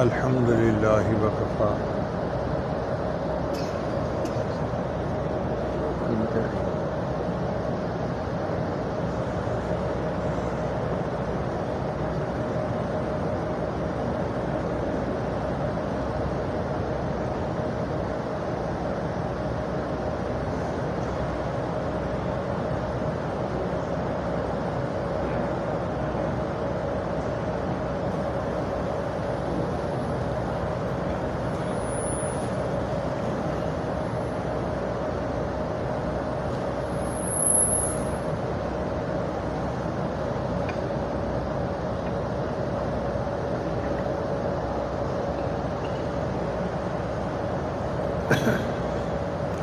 الحمد للہ وکفا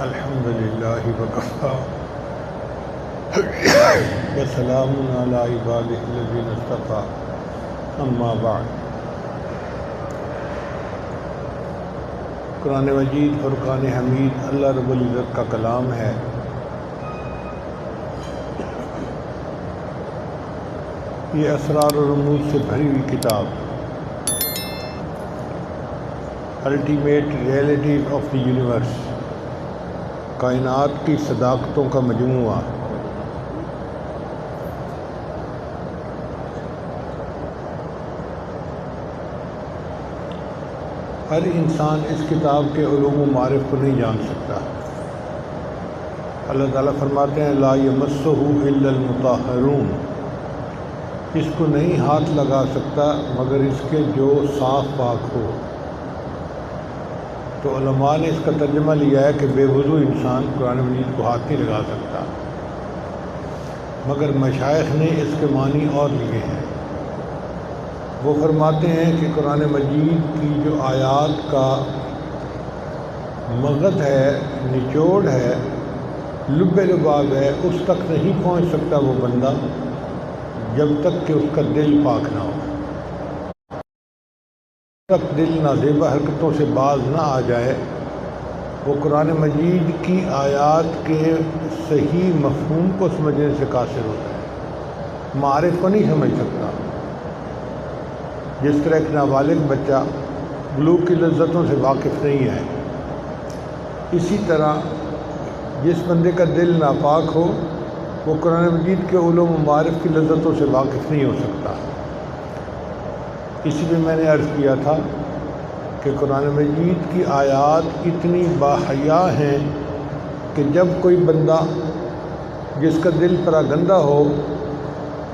الحمد للہ وکفا وسلام علی عبادہ الذین اصطفیٰ اما بعد۔ قرآن مجید فرقان حمید اللہ رب العزت کا کلام ہے۔ یہ اسرار و رموز سے بھری ہوئی کتاب ultimate realities of the universe, کائنات کی صداقتوں کا مجموعہ۔ ہر انسان اس کتاب کے علوم و معارف کو نہیں جان سکتا۔ اللہ تعالیٰ فرماتے ہیں لا یمسہ الا المطہرون، اس کو نہیں ہاتھ لگا سکتا مگر اس کے جو صاف پاک ہو۔ تو علماء نے اس کا ترجمہ لیا ہے کہ بے وضو انسان قرآن مجید کو ہاتھ نہیں لگا سکتا، مگر مشائخ نے اس کے معنی اور لیے ہیں۔ وہ فرماتے ہیں کہ قرآن مجید کی جو آیات کا مغز ہے، نچوڑ ہے، لب لباب ہے، اس تک نہیں پہنچ سکتا وہ بندہ جب تک کہ اس کا دل پاک نہ ہو، تک دل نازیبہ حرکتوں سے باز نہ آ جائے، وہ قرآن مجید کی آیات کے صحیح مفہوم کو سمجھنے سے قاصر ہوتا ہے، معارف کو نہیں سمجھ سکتا۔ جس طرح ایک نابالغ بچہ بلوغ کی لذتوں سے واقف نہیں ہے، اسی طرح جس بندے کا دل ناپاک ہو وہ قرآن مجید کے علوم و معارف کی لذتوں سے واقف نہیں ہو سکتا۔ اسی لیے میں نے عرض کیا تھا کہ قرآن مجید کی آیات اتنی باحیا ہیں کہ جب کوئی بندہ جس کا دل پراگندہ ہو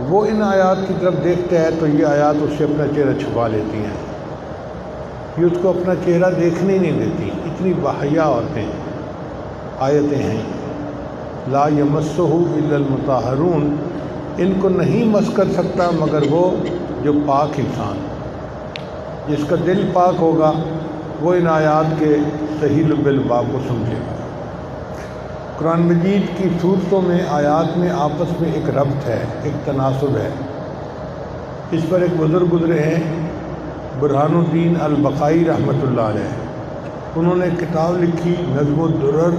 وہ ان آیات کی طرف دیکھتا ہے تو یہ آیات اس سے اپنا چہرہ چھپا لیتی ہیں، یہ اس کو اپنا چہرہ دیکھنے نہیں دیتی، اتنی باحیا آیتیں ہیں۔ لا یمسہ الا المطہرون، ان کو نہیں مس کر سکتا مگر وہ جو پاک انسان، جس کا دل پاک ہوگا وہ ان آیات کے صحیح لب لباب کو سمجھے گا۔ قرآن مجید کی صورتوں میں آیات میں آپس میں ایک ربط ہے، ایک تناسب ہے۔ اس پر ایک بزرگ گزرے ہیں برہان الدین البقائی رحمۃ اللہ علیہ، انہوں نے ایک کتاب لکھی نظم الدرر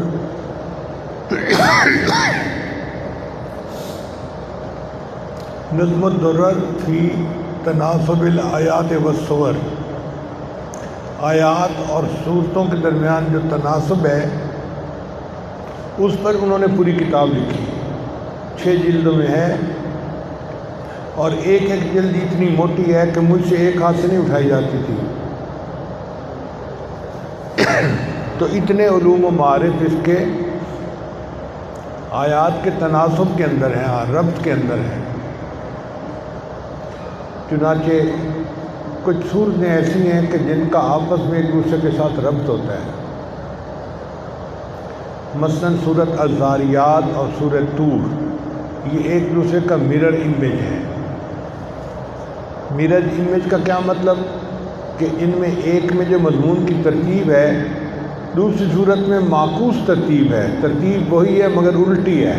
نظم الدرر فی تناسب الآیات والصور، آیات اور صورتوں کے درمیان جو تناسب ہے اس پر انہوں نے پوری کتاب لکھی، 6 جلدوں میں ہے، اور ایک ایک جلد اتنی موٹی ہے کہ مجھ سے ایک ہاتھ سے نہیں اٹھائی جاتی تھی۔ تو اتنے علوم و معارف اس کے آیات کے تناسب کے اندر ہیں، ربط کے اندر ہیں۔ چنانچہ کچھ صورتیں ایسی ہیں کہ جن کا آپس میں ایک دوسرے کے ساتھ ربط ہوتا ہے، مثلاً سورۃ الذاریات اور سورۃ طور، یہ ایک دوسرے کا مرر امیج ہے۔ مرر امیج کا کیا مطلب کہ ان میں ایک میں جو مضمون کی ترتیب ہے دوسری صورت میں معکوس ترتیب ہے، ترتیب وہی ہے مگر الٹی ہے۔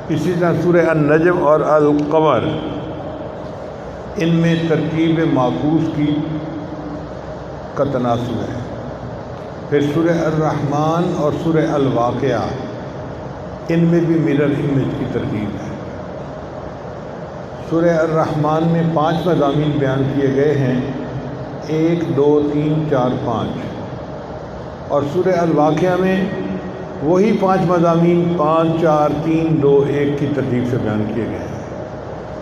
اسی طرح سورہ النجم اور القمر، ان میں ترتیب معکوس کی کا تناسب ہے۔ پھر سورہ الرحمن اور سورہ الواقعہ، ان میں بھی مرر امیج کی ترتیب ہے۔ سورہ الرحمن میں 5 مضامین بیان کیے گئے ہیں، 1 2 3 4 5، اور سورہ الواقعہ میں وہی 5 مضامین 5 4 3 2 1 کی ترتیب سے بیان کیے گئے ہیں۔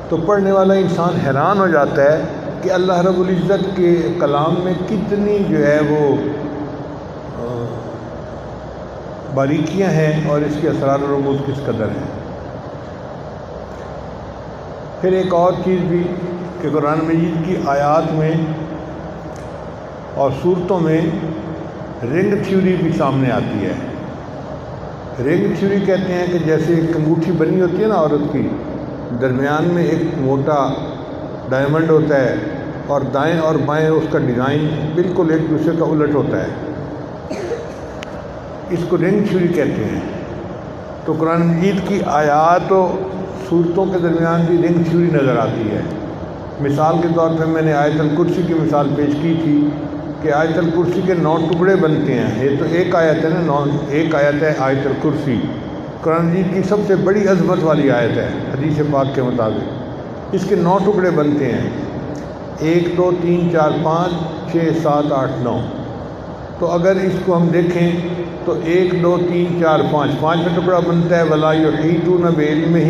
تو پڑھنے والا انسان حیران ہو جاتا ہے کہ اللہ رب العزت کے کلام میں کتنی جو ہے وہ باریکیاں ہیں اور اس کے اسرار و رموز کس قدر ہیں۔ پھر ایک اور چیز بھی کہ قرآن مجید کی آیات میں اور صورتوں میں رنگ تھیوری بھی سامنے آتی ہے۔ رنگ تھیوری کہتے ہیں کہ جیسے ایک انگوٹھی بنی ہوتی ہے نا عورت کی، درمیان میں ایک موٹا ڈائمنڈ ہوتا ہے اور دائیں اور بائیں اس کا ڈیزائن بالکل ایک دوسرے کا الٹ ہوتا ہے، اس کو رنگ تھیوری کہتے ہیں۔ تو قرآن مجید کی آیات و صورتوں کے درمیان بھی رنگ تھیوری نظر آتی ہے۔ مثال کے طور پہ میں نے آیت الکرسی کی مثال پیش کی تھی کہ آیت الکرسی کے 9 ٹکڑے بنتے ہیں۔ یہ تو ایک آیت ہے نا، ایک آیت ہے آیت الکرسی، قرآن مجید کی سب سے بڑی عظمت والی آیت ہے حدیث پاک کے مطابق۔ اس کے 9 ٹکڑے بنتے ہیں، 1 2 3 4 5 6 7 8 9۔ تو اگر اس کو ہم دیکھیں تو 1 2 3 4 5، 5واں ٹکڑا بنتا ہے وَلَا يُحِيطُونَ بِعِلْمِهِ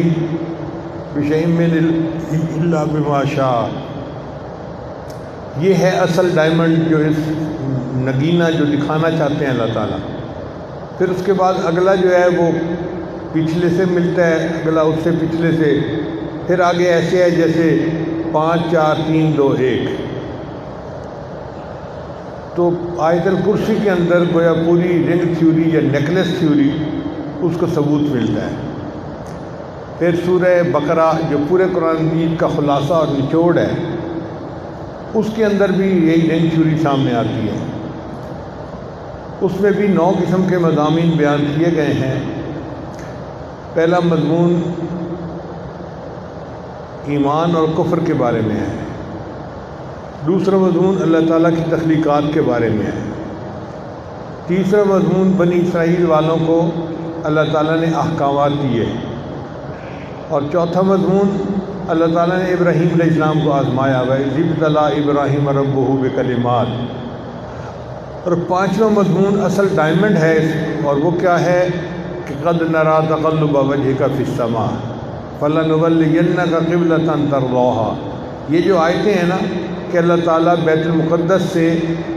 بِشَيْءٍ مِّنْ عِلْمِهِ إِلَّا بِمَا شَاءَ۔ یہ ہے اصل ڈائمنڈ جو اس نگینہ جو دکھانا چاہتے ہیں اللہ تعالیٰ۔ پھر اس کے بعد اگلا جو ہے وہ پچھلے سے ملتا ہے، اگلا اس سے پچھلے سے، پھر آگے ایسے ہے جیسے 5 4 3 2 1۔ تو آیت الکرسی کے اندر گویا پوری رنگ تھیوری یا نیکلس تھیوری اس کو ثبوت ملتا ہے۔ پھر سورہ بقرہ جو پورے قرآن مجید کا خلاصہ اور نچوڑ ہے، اس کے اندر بھی یہی رنگ تھیوری سامنے آتی ہے۔ اس میں بھی 9 قسم کے مضامین بیان کیے گئے ہیں۔ پہلا مضمون ایمان اور کفر کے بارے میں ہے، دوسرا مضمون اللہ تعالیٰ کی تخلیقات کے بارے میں ہے، تیسرا مضمون بنی اسرائیل والوں کو اللہ تعالیٰ نے احکامات دیے، اور چوتھا مضمون اللہ تعالیٰ نے ابراہیم علیہ السلام کو آزمایا، وَإِذِ ابْتَلَىٰ إِبْرَاهِيمَ رَبُّهُ بِكَلِمَاتٍ۔ اور 5واں مضمون اصل ڈائمنڈ ہے، اور وہ کیا ہے کہ قَدْ نَرَىٰ تَقَلُّبَ وَجْهِكَ فِي السَّمَاءِ فَلَنُوَلِّيَنَّكَ قِبْلَةً تَرْضَاهَا۔ یہ جو آیتیں ہیں نا کہ اللہ تعالیٰ بیت المقدس سے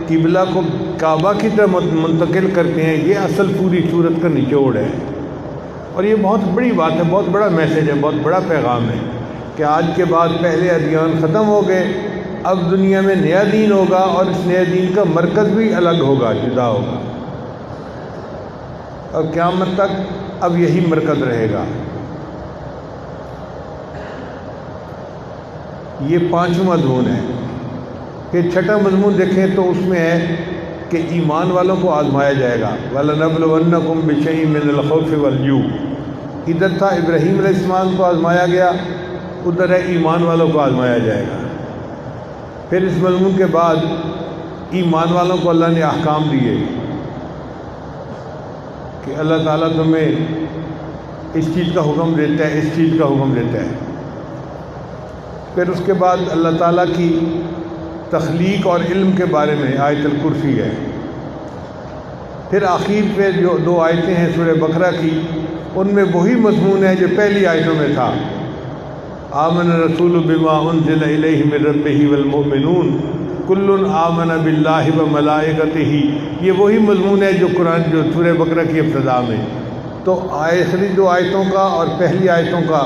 قبلہ کو کعبہ کی طرف منتقل کرتے ہیں، یہ اصل پوری صورت کا نچوڑ ہے۔ اور یہ بہت بڑی بات ہے، بہت بڑا میسیج ہے، بہت بڑا پیغام ہے کہ آج کے بعد پہلے ادیان ختم ہو گئے، اب دنیا میں نیا دین ہوگا، اور اس نئے دین کا مرکز بھی الگ ہوگا، جدا ہوگا، اور قیامت تک اب یہی مرکز رہے گا۔ یہ 5واں مضمون ہے۔ پھر 6واں مضمون دیکھیں تو اس میں ہے کہ ایمان والوں کو آزمایا جائے گا، وَلَنَبْلُوَنَّكُمْ بِشَيْءٍ مِّنَ الْخَوْفِ وَالْجُوعِ۔ ادھر تھا ابراہیم علیہ السلام کو آزمایا گیا، ادھر ہے ایمان والوں کو آزمایا جائے گا۔ پھر اس مضمون کے بعد ایمان والوں کو اللہ نے احکام دیے کہ اللہ تعالیٰ تمہیں اس چیز کا حکم دیتا ہے، اس چیز کا حکم دیتا ہے۔ پھر اس کے بعد اللہ تعالیٰ کی تخلیق اور علم کے بارے میں آیت الکرسی ہے۔ پھر آخر پہ جو 2 آیتیں ہیں سورہ بقرہ کی، ان میں وہی مضمون ہے جو پہلی آیتوں میں تھا، آمن الرسول بما انزل الیہ من ربہ والمؤمنون کل آمن باللہ وملائکتہ۔ یہ وہی مضمون ہے جو سورہ بقرہ کی ابتدا میں۔ تو آخری 2 آیتوں کا اور پہلی آیتوں کا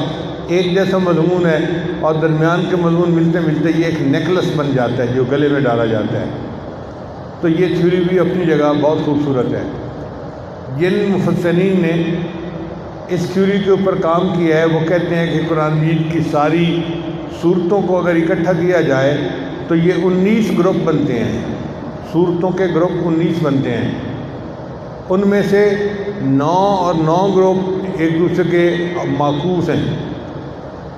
ایک جیسا مضمون ہے، اور درمیان کے مضمون ملتے ملتے یہ ایک نیکلس بن جاتا ہے جو گلے میں ڈالا جاتا ہے۔ تو یہ تھیوری بھی اپنی جگہ بہت خوبصورت ہے۔ جن مفسرین نے اس تھیوری کے اوپر کام کیا ہے وہ کہتے ہیں کہ قرآن مجید کی ساری صورتوں کو اگر اکٹھا کیا جائے تو یہ 19 گروپ بنتے ہیں، صورتوں کے گروپ 19 بنتے ہیں۔ ان میں سے 9 اور 9 گروپ ایک دوسرے کے معکوس ہیں،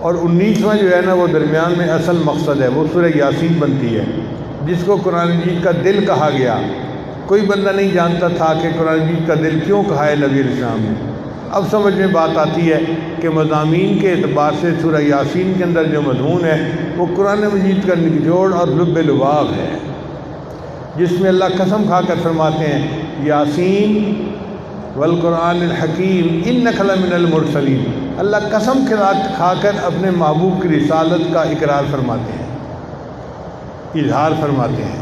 اور 19واں جو ہے نا وہ درمیان میں اصل مقصد ہے، وہ سورہ یاسین بنتی ہے، جس کو قرآن مجید کا دل کہا گیا۔ کوئی بندہ نہیں جانتا تھا کہ قرآن مجید کا دل کیوں کہا ہے نبی علیہ السلام نے، اب سمجھ میں بات آتی ہے کہ مضامین کے اعتبار سے سورہ یاسین کے اندر جو مضمون ہے وہ قرآن مجید کا نچوڑ اور لب لباب ہے، جس میں اللہ قسم کھا کر فرماتے ہیں یاسین والقرآن الحکیم انک لمن المرسلین۔ اللہ قسم کھا کر اپنے محبوب کی رسالت کا اقرار فرماتے ہیں، اظہار فرماتے ہیں۔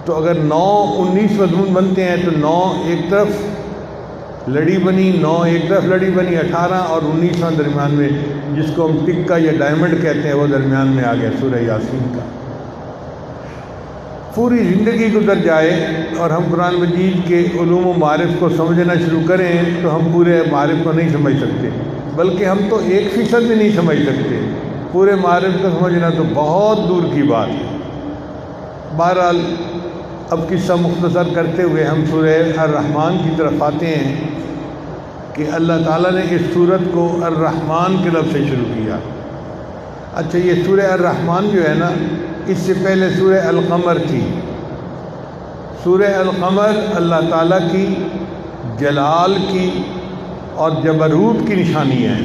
تو اگر 19 مضمون بنتے ہیں تو 9 ایک طرف لڑی بنی، 9 ایک طرف لڑی بنی، 18 اور 19واں درمیان میں، جس کو ہم ٹکا یا ڈائمنڈ کہتے ہیں، وہ درمیان میں آ گیا سورہ یاسین کا۔ پوری زندگی گزر جائے اور ہم قرآن مجید کے علوم و معارف کو سمجھنا شروع کریں تو ہم پورے معارف کو نہیں سمجھ سکتے، بلکہ ہم تو 1% بھی نہیں سمجھ سکتے۔ پورے معارف کو سمجھنا تو بہت دور کی بات ہے۔ بہرحال اب قصہ مختصر کرتے ہوئے ہم سورہ الرحمن کی طرف آتے ہیں کہ اللہ تعالیٰ نے اس سورت کو الرحمن کے لفظ سے شروع کیا۔ اچھا، یہ سورہ الرحمن جو ہے نا، اس سے پہلے سورہ القمر تھی۔ سورہ القمر اللہ تعالیٰ کی جلال کی اور جبروت کی نشانی ہے،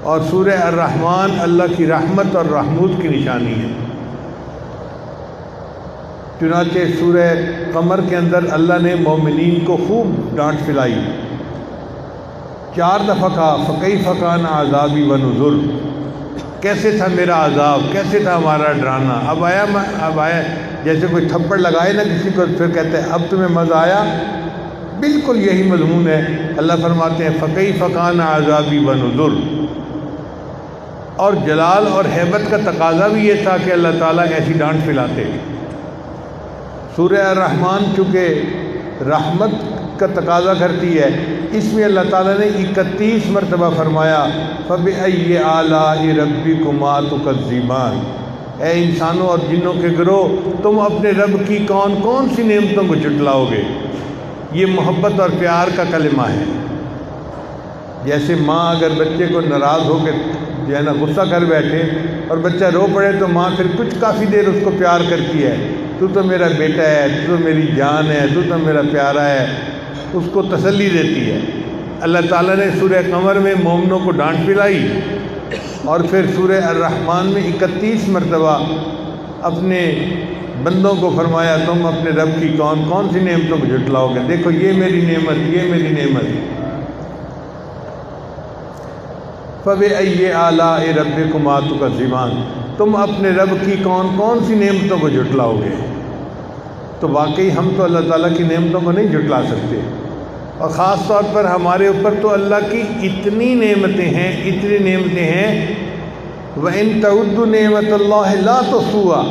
اور سورہ الرحمن اللہ کی رحمت اور رحمت کی نشانی ہے۔ چنانچہ سورہ قمر کے اندر اللہ نے مومنین کو خوب ڈانٹ پھلائی، 4 دفعہ کہا فکیف کان عذابی ونذر، کیسے تھا میرا عذاب، کیسے تھا ہمارا ڈرانا۔ اب آیا جیسے کوئی تھپڑ لگائے نا کسی کو، پھر کہتے ہیں اب تمہیں مزہ آیا۔ بالکل یہی مضمون ہے۔ اللہ فرماتے ہیں فکیف کان عذابی ونذر، اور جلال اور ہیبت کا تقاضا بھی یہ تھا کہ اللہ تعالیٰ ایسی ڈانٹ پھلاتے۔ سورہ الرحمن چونکہ رحمت کا تقاضا کرتی ہے، اس میں اللہ تعالیٰ نے 31 مرتبہ فرمایا فَبِأَيِّ آلَاءِ رَبِّكُمَا تُكَذِّبَانِ، اے انسانوں اور جنوں کے گروہ، تم اپنے رب کی کون کون سی نعمتوں کو جھٹلاؤ گے۔ یہ محبت اور پیار کا کلمہ ہے۔ جیسے ماں اگر بچے کو ناراض ہو کے جو ہے نا غصہ کر بیٹھے اور بچہ رو پڑے تو ماں پھر کچھ کافی دیر اس کو پیار کرتی ہے، تو تو میرا بیٹا ہے، تو میری جان ہے، تو میرا پیارا ہے، اس کو تسلی دیتی ہے۔ اللہ تعالیٰ نے سورہ قمر میں مومنوں کو ڈانٹ پلائی، اور پھر سورہ الرحمن میں 31 مرتبہ اپنے بندوں کو فرمایا تم اپنے رب کی کون کون سی نعمتوں کو جھٹلاؤ گے، دیکھو یہ میری نعمت، یہ میری نعمت۔ فَبِأَيِّ آلَاءِ رَبِّكُمَا تُكَذِّبَانِ، تم اپنے رب کی کون کون سی نعمتوں کو جھٹلاؤ گے۔ تو واقعی ہم تو اللہ تعالیٰ کی نعمتوں کو نہیں جھٹلا سکتے، اور خاص طور پر ہمارے اوپر تو اللہ کی اتنی نعمتیں ہیں، اتنی نعمتیں ہیں۔ وَإِن تَعُدُّوا نِعْمَتَ اللَّهِ لَا تُحْصُوهَا،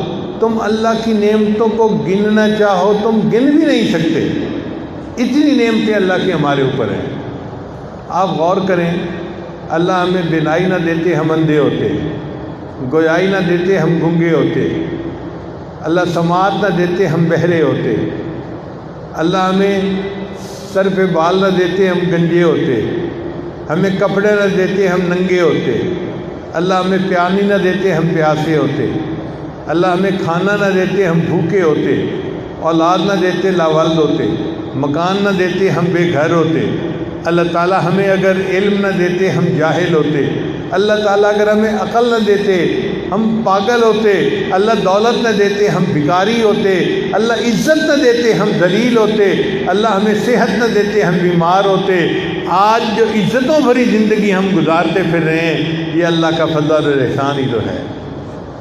تم اللہ کی نعمتوں کو گننا چاہو تم گن بھی نہیں سکتے، اتنی نعمتیں اللہ کی ہمارے اوپر ہیں۔ آپ غور کریں، اللہ ہمیں بینائی نہ دیتے ہم اندھے ہوتے، گویائی نہ دیتے ہم گنگے ہوتے، اللہ سماعت نہ دیتے ہم بہرے ہوتے، اللہ ہمیں سر پہ بال نہ دیتے ہم گنجے ہوتے، ہمیں کپڑے نہ دیتے ہم ننگے ہوتے، اللہ ہمیں پیانی نہ دیتے ہم پیاسے ہوتے، اللہ ہمیں کھانا نہ دیتے ہم بھوکے ہوتے، اولاد نہ دیتے لاوالد ہوتے، مکان نہ دیتے ہم بے گھر ہوتے، اللہ تعالیٰ ہمیں اگر علم نہ دیتے ہم جاہل ہوتے، اللہ تعالیٰ اگر ہمیں عقل نہ دیتے ہم پاگل ہوتے، اللہ دولت نہ دیتے ہم بھکاری ہوتے، اللہ عزت نہ دیتے ہم ذلیل ہوتے، اللہ ہمیں صحت نہ دیتے ہم بیمار ہوتے۔ آج جو عزتوں بھری زندگی ہم گزارتے پھر رہے ہیں، یہ اللہ کا فضل اور احسان ہی تو ہے۔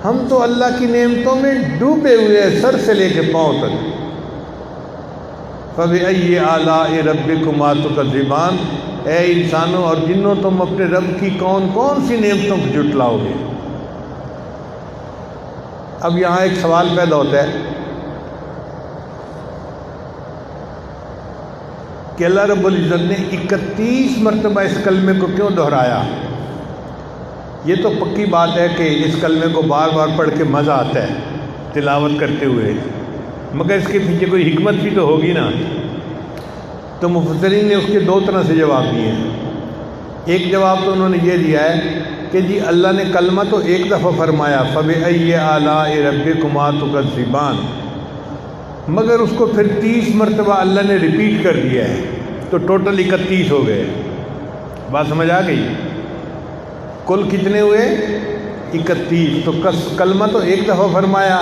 ہم تو اللہ کی نعمتوں میں ڈوبے ہوئے ہیں سر سے لے کے پاؤں تک۔ فَبِأَيِّ آلَاءِ رَبِّكُمَا تُكَذِّبَانِ، اے انسانوں اور جنوں تم اپنے رب کی کون کون سی نعمتوں کو جھٹلاؤ گے۔ اب یہاں ایک سوال پیدا ہوتا ہے کہ اللہ رب العزت نے 31 مرتبہ اس کلمے کو کیوں دہرایا؟ یہ تو پکی بات ہے کہ اس کلمے کو بار بار پڑھ کے مزہ آتا ہے تلاوت کرتے ہوئے، مگر اس کے پیچھے کوئی حکمت بھی تو ہوگی نا۔ تو مفسرین نے اس کے 2 طرح سے جواب دیے ہیں۔ ایک جواب تو انہوں نے یہ دیا ہے کہ جی اللہ نے کلمہ تو ایک دفعہ فرمایا فَبِأَيِّ آلَاءِ رَبِّكُمَا تُكَذِّبَانِ، مگر اس کو پھر 30 مرتبہ اللہ نے ریپیٹ کر دیا ہے، تو ٹوٹل 31 ہو گئے۔ بات سمجھ آ گئی؟ کل کتنے ہوئے؟ 31۔ تو کلمہ تو ایک دفعہ فرمایا،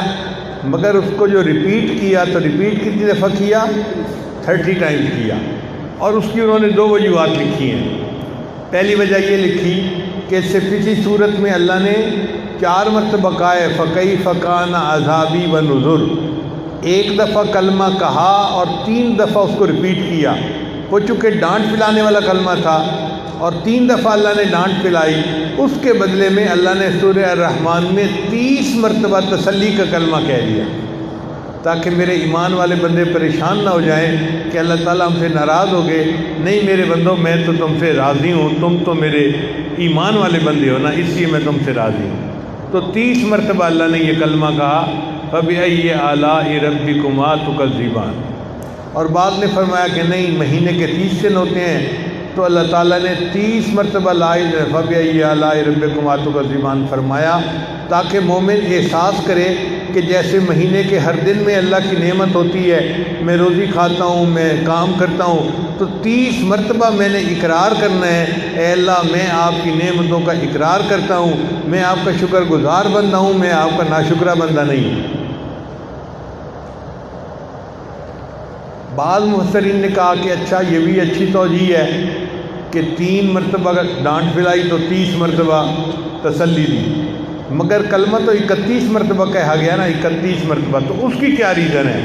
مگر اس کو جو ریپیٹ کیا تو ریپیٹ کتنی دفعہ کیا؟ 30 ٹائمز کیا۔ اور اس کی انہوں نے 2 وجوہات لکھی ہیں۔ پہلی وجہ یہ لکھی کہ اس سے پچھلی صورت میں اللہ نے 4 مرتبہ کہا ہے فَكَيْفَ كَانَ عَذَابِي وَنُذُرِ، ایک دفعہ کلمہ کہا اور 3 دفعہ اس کو ریپیٹ کیا۔ وہ چونکہ ڈانٹ پلانے والا کلمہ تھا اور 3 دفعہ اللہ نے ڈانٹ پلائی، اس کے بدلے میں اللہ نے سورہ الرحمن میں 30 مرتبہ تسلی کا کلمہ کہہ دیا، تاکہ میرے ایمان والے بندے پریشان نہ ہو جائیں کہ اللہ تعالیٰ ہم سے ناراض ہو گئے۔ نہیں میرے بندوں، میں تو تم سے راضی ہوں، تم تو میرے ایمان والے بندے ہو نا، اس لیے میں تم سے راضی ہوں۔ تو 30 مرتبہ اللہ نے یہ کلمہ کہا فَبِأَيِّ آلَاءِ رَبِّكُمَا تُكَذِّبَانِ۔ اور بعد نے فرمایا کہ نہیں، مہینے کے 30 دن ہوتے ہیں، تو اللہ تعالیٰ نے 30 مرتبہ فَبِأَيِّ آلَاءِ رَبِّكُمَا تُكَذِّبَانِ فرمایا، تاکہ مومن احساس کرے کہ جیسے مہینے کے ہر دن میں اللہ کی نعمت ہوتی ہے، میں روزی کھاتا ہوں، میں کام کرتا ہوں، تو 30 مرتبہ میں نے اقرار کرنا ہے، اے اللہ میں آپ کی نعمتوں کا اقرار کرتا ہوں، میں آپ کا شکر گزار بندہ ہوں، میں آپ کا ناشکرہ بندہ نہیں ہوں۔ بعض مفسرین نے کہا کہ اچھا یہ بھی اچھی توجیہ ہے کہ 3 مرتبہ ڈانٹ پلائی تو 30 مرتبہ تسلی دی، مگر کلمہ تو 31 مرتبہ کہا گیا نا، 31 مرتبہ، تو اس کی کیا ریزن ہے؟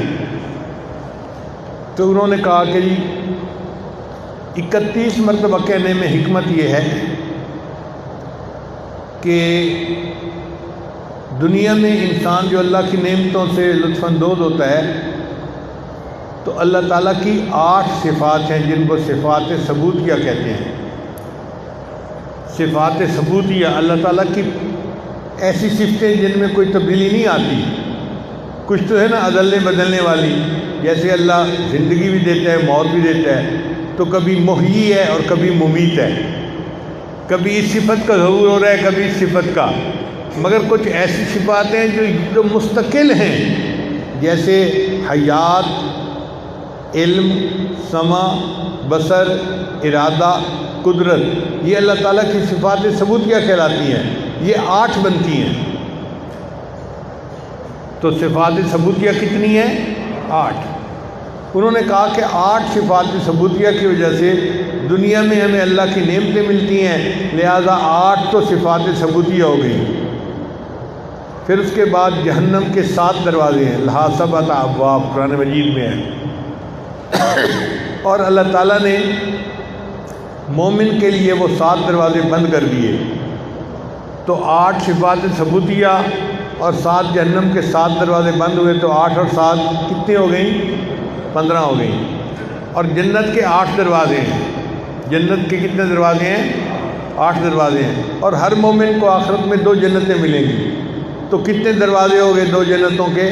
تو انہوں نے کہا کہ جی 31 مرتبہ کہنے میں حکمت یہ ہے کہ دنیا میں انسان جو اللہ کی نعمتوں سے لطف اندوز ہوتا ہے، تو اللہ تعالیٰ کی 8 صفات ہیں جن کو صفات ثبوتیہ کہتے ہیں۔ صفات ثبوتیہ اللہ تعالیٰ کی ایسی صفتیں جن میں کوئی تبدیلی نہیں آتی۔ کچھ تو ہے نا ازلنے بدلنے والی، جیسے اللہ زندگی بھی دیتا ہے، موت بھی دیتا ہے، تو کبھی محیی ہے اور کبھی ممیت ہے، کبھی اس صفت کا ظہور ہو رہا ہے کبھی اس صفت کا۔ مگر کچھ ایسی صفات ہیں جو مستقل ہیں، جیسے حیات، علم، سمع، بصر، ارادہ، قدرت، یہ اللہ تعالیٰ کی صفات ثبوتیہ کہلاتی ہیں۔ یہ 8 بنتی ہیں۔ تو صفات ثبوتیہ کتنی ہیں؟ 8۔ انہوں نے کہا کہ 8 صفات ثبوتیہ کی وجہ سے دنیا میں ہمیں اللہ کی نعمتیں ملتی ہیں، لہذا 8 تو صفات ثبوتیہ ہو گئی۔ پھر اس کے بعد جہنم کے 7 دروازے ہیں، لہا 7 ابواب، قرآن مجید میں ہے۔ اور اللہ تعالیٰ نے مومن کے لیے وہ 7 دروازے بند کر دیے۔ تو 8 صفات ثبوتیہ اور 7 جہنم کے 7 دروازے بند ہوئے، تو 8 اور 7 کتنے ہو گئیں؟ 15 ہو گئیں۔ اور جنت کے 8 دروازے ہیں۔ جنت کے کتنے دروازے ہیں؟ 8 دروازے ہیں۔ اور ہر مومن کو آخرت میں 2 جنتیں ملیں گی، تو کتنے دروازے ہو گئے 2 جنتوں کے؟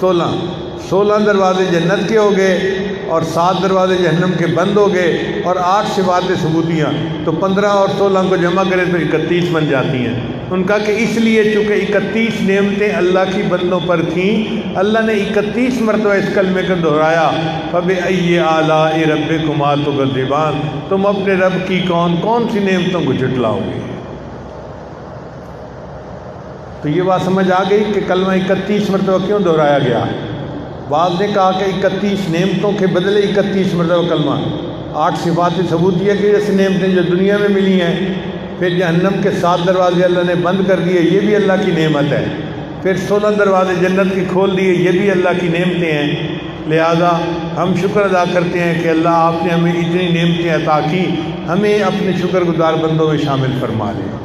16 دروازے جنت کے ہو گئے اور 7 دروازے جہنم کے بند ہو گئے، اور 8 صفات ثبوتیہ، تو 15 اور 16 کو جمع کریں تو 31 بن جاتی ہیں۔ ان کا کہ اس لیے چونکہ 31 نعمتیں اللہ کی بندوں پر تھیں، اللہ نے 31 مرتبہ اس کلمے کو دہرایا، فَبِأَيِّ آلَاءِ رَبِّكُمَا تُكَذِّبَانِ، تم اپنے رب کی کون کون سی نعمتوں کو جھٹلاؤ گے۔ تو یہ بات سمجھ آ گئی کہ کلمہ 31 مرتبہ کیوں دہرایا گیا۔ بعض نے کہا کہ 31 نعمتوں کے بدلے 31 مرتبہ کلمہ، 8 صفات ثبوتیہ کی جیسے نعمتیں جو دنیا میں ملی ہیں، پھر جہنم کے 7 دروازے اللہ نے بند کر دیے، یہ بھی اللہ کی نعمت ہے، پھر 16 دروازے جنت کے کھول دیے، یہ بھی اللہ کی نعمتیں ہیں۔ لہذا ہم شکر ادا کرتے ہیں کہ اللہ آپ نے ہمیں اتنی نعمتیں عطا کی، ہمیں اپنے شکر گزار بندوں میں شامل فرما لیں۔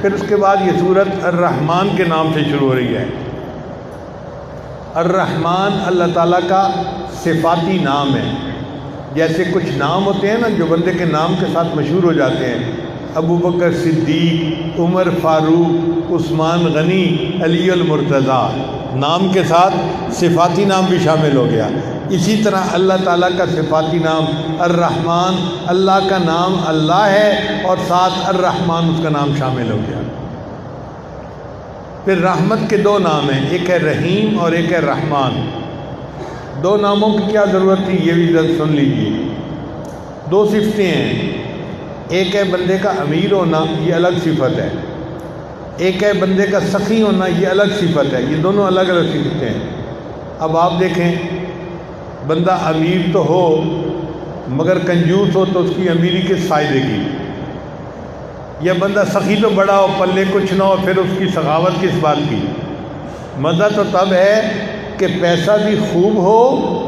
پھر اس کے بعد یہ سورت الرحمن کے نام سے شروع ہو رہی ہے۔ الرحمن اللہ تعالیٰ کا صفاتی نام ہے۔ جیسے کچھ نام ہوتے ہیں نا جو بندے کے نام کے ساتھ مشہور ہو جاتے ہیں، ابو بکر صدیق، عمر فاروق، عثمان غنی، علی المرتضیٰ، نام کے ساتھ صفاتی نام بھی شامل ہو گیا۔ اسی طرح اللہ تعالیٰ کا صفاتی نام الرحمن، اللہ کا نام اللہ ہے اور ساتھ الرحمن اس کا نام شامل ہو گیا۔ پھر رحمت کے دو نام ہیں، ایک ہے رحیم اور ایک ہے رحمان۔ دو ناموں کی کیا ضرورت تھی یہ بھی ذرا سن لیجیے۔ دو صفتیں ہیں، ایک ہے بندے کا امیر ہونا، یہ الگ صفت ہے، ایک ہے بندے کا سخی ہونا، یہ الگ صفت ہے، یہ دونوں الگ الگ صفتیں ہیں۔ اب آپ دیکھیں، بندہ امیر تو ہو مگر کنجوس ہو تو اس کی امیری کس فائدے کی؟ یا بندہ سخی تو بڑا ہو پلے کچھ نہ ہو پھر اس کی سخاوت کس بات کی؟ مزہ تو تب ہے کہ پیسہ بھی خوب ہو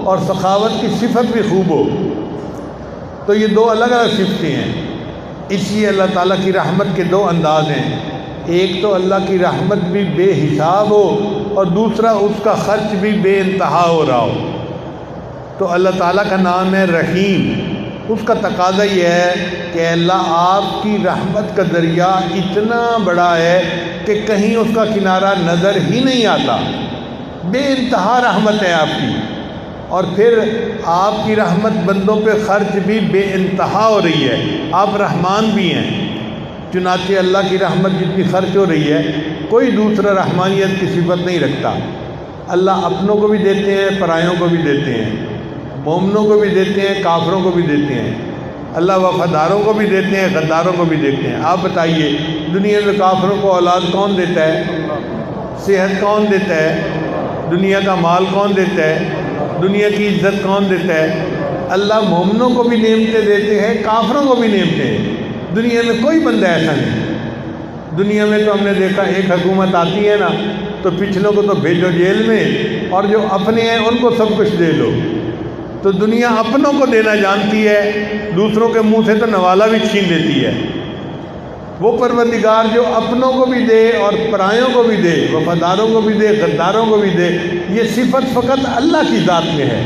اور سخاوت کی صفت بھی خوب ہو۔ تو یہ دو الگ الگ صفتیں ہیں۔ اس لیے اللہ تعالیٰ کی رحمت کے دو انداز ہیں، ایک تو اللہ کی رحمت بھی بے حساب ہو اور دوسرا اس کا خرچ بھی بے انتہا ہو رہا ہو۔ تو اللہ تعالیٰ کا نام ہے رحیم، اس کا تقاضا یہ ہے کہ اللہ آپ کی رحمت کا دریا اتنا بڑا ہے کہ کہیں اس کا کنارہ نظر ہی نہیں آتا، بے انتہا رحمت ہے آپ کی، اور پھر آپ کی رحمت بندوں پہ خرچ بھی بے انتہا ہو رہی ہے، آپ رحمان بھی ہیں۔ چنانچہ اللہ کی رحمت جتنی خرچ ہو رہی ہے کوئی دوسرا رحمانیت کی صفت نہیں رکھتا۔ اللہ اپنوں کو بھی دیتے ہیں، پرایوں کو بھی دیتے ہیں، مومنوں کو بھی دیتے ہیں، کافروں کو بھی دیتے ہیں، اللہ وفاداروں کو بھی دیتے ہیں، غداروں کو بھی دیتے ہیں۔ آپ بتائیے دنیا میں کافروں کو اولاد کون دیتا ہے؟ صحت کون دیتا ہے؟ دنیا کا مال کون دیتا ہے؟ دنیا کی عزت کون دیتا ہے؟ اللہ مومنوں کو بھی نعمتیں دیتے ہیں، کافروں کو بھی نعمتیں ہیں۔ دنیا میں کوئی بندہ ایسا نہیں۔ دنیا میں تو ہم نے دیکھا ایک حکومت آتی ہے نا تو پچھلوں کو تو بھیجو جیل میں اور جو اپنے ہیں ان کو سب کچھ دے دو۔ تو دنیا اپنوں کو دینا جانتی ہے، دوسروں کے منہ سے تو نوالا بھی چھین لیتی ہے۔ وہ پروردگار جو اپنوں کو بھی دے اور پرایوں کو بھی دے، وفاداروں کو بھی دے، غداروں کو بھی دے، یہ صفت فقط اللہ کی ذات میں ہے۔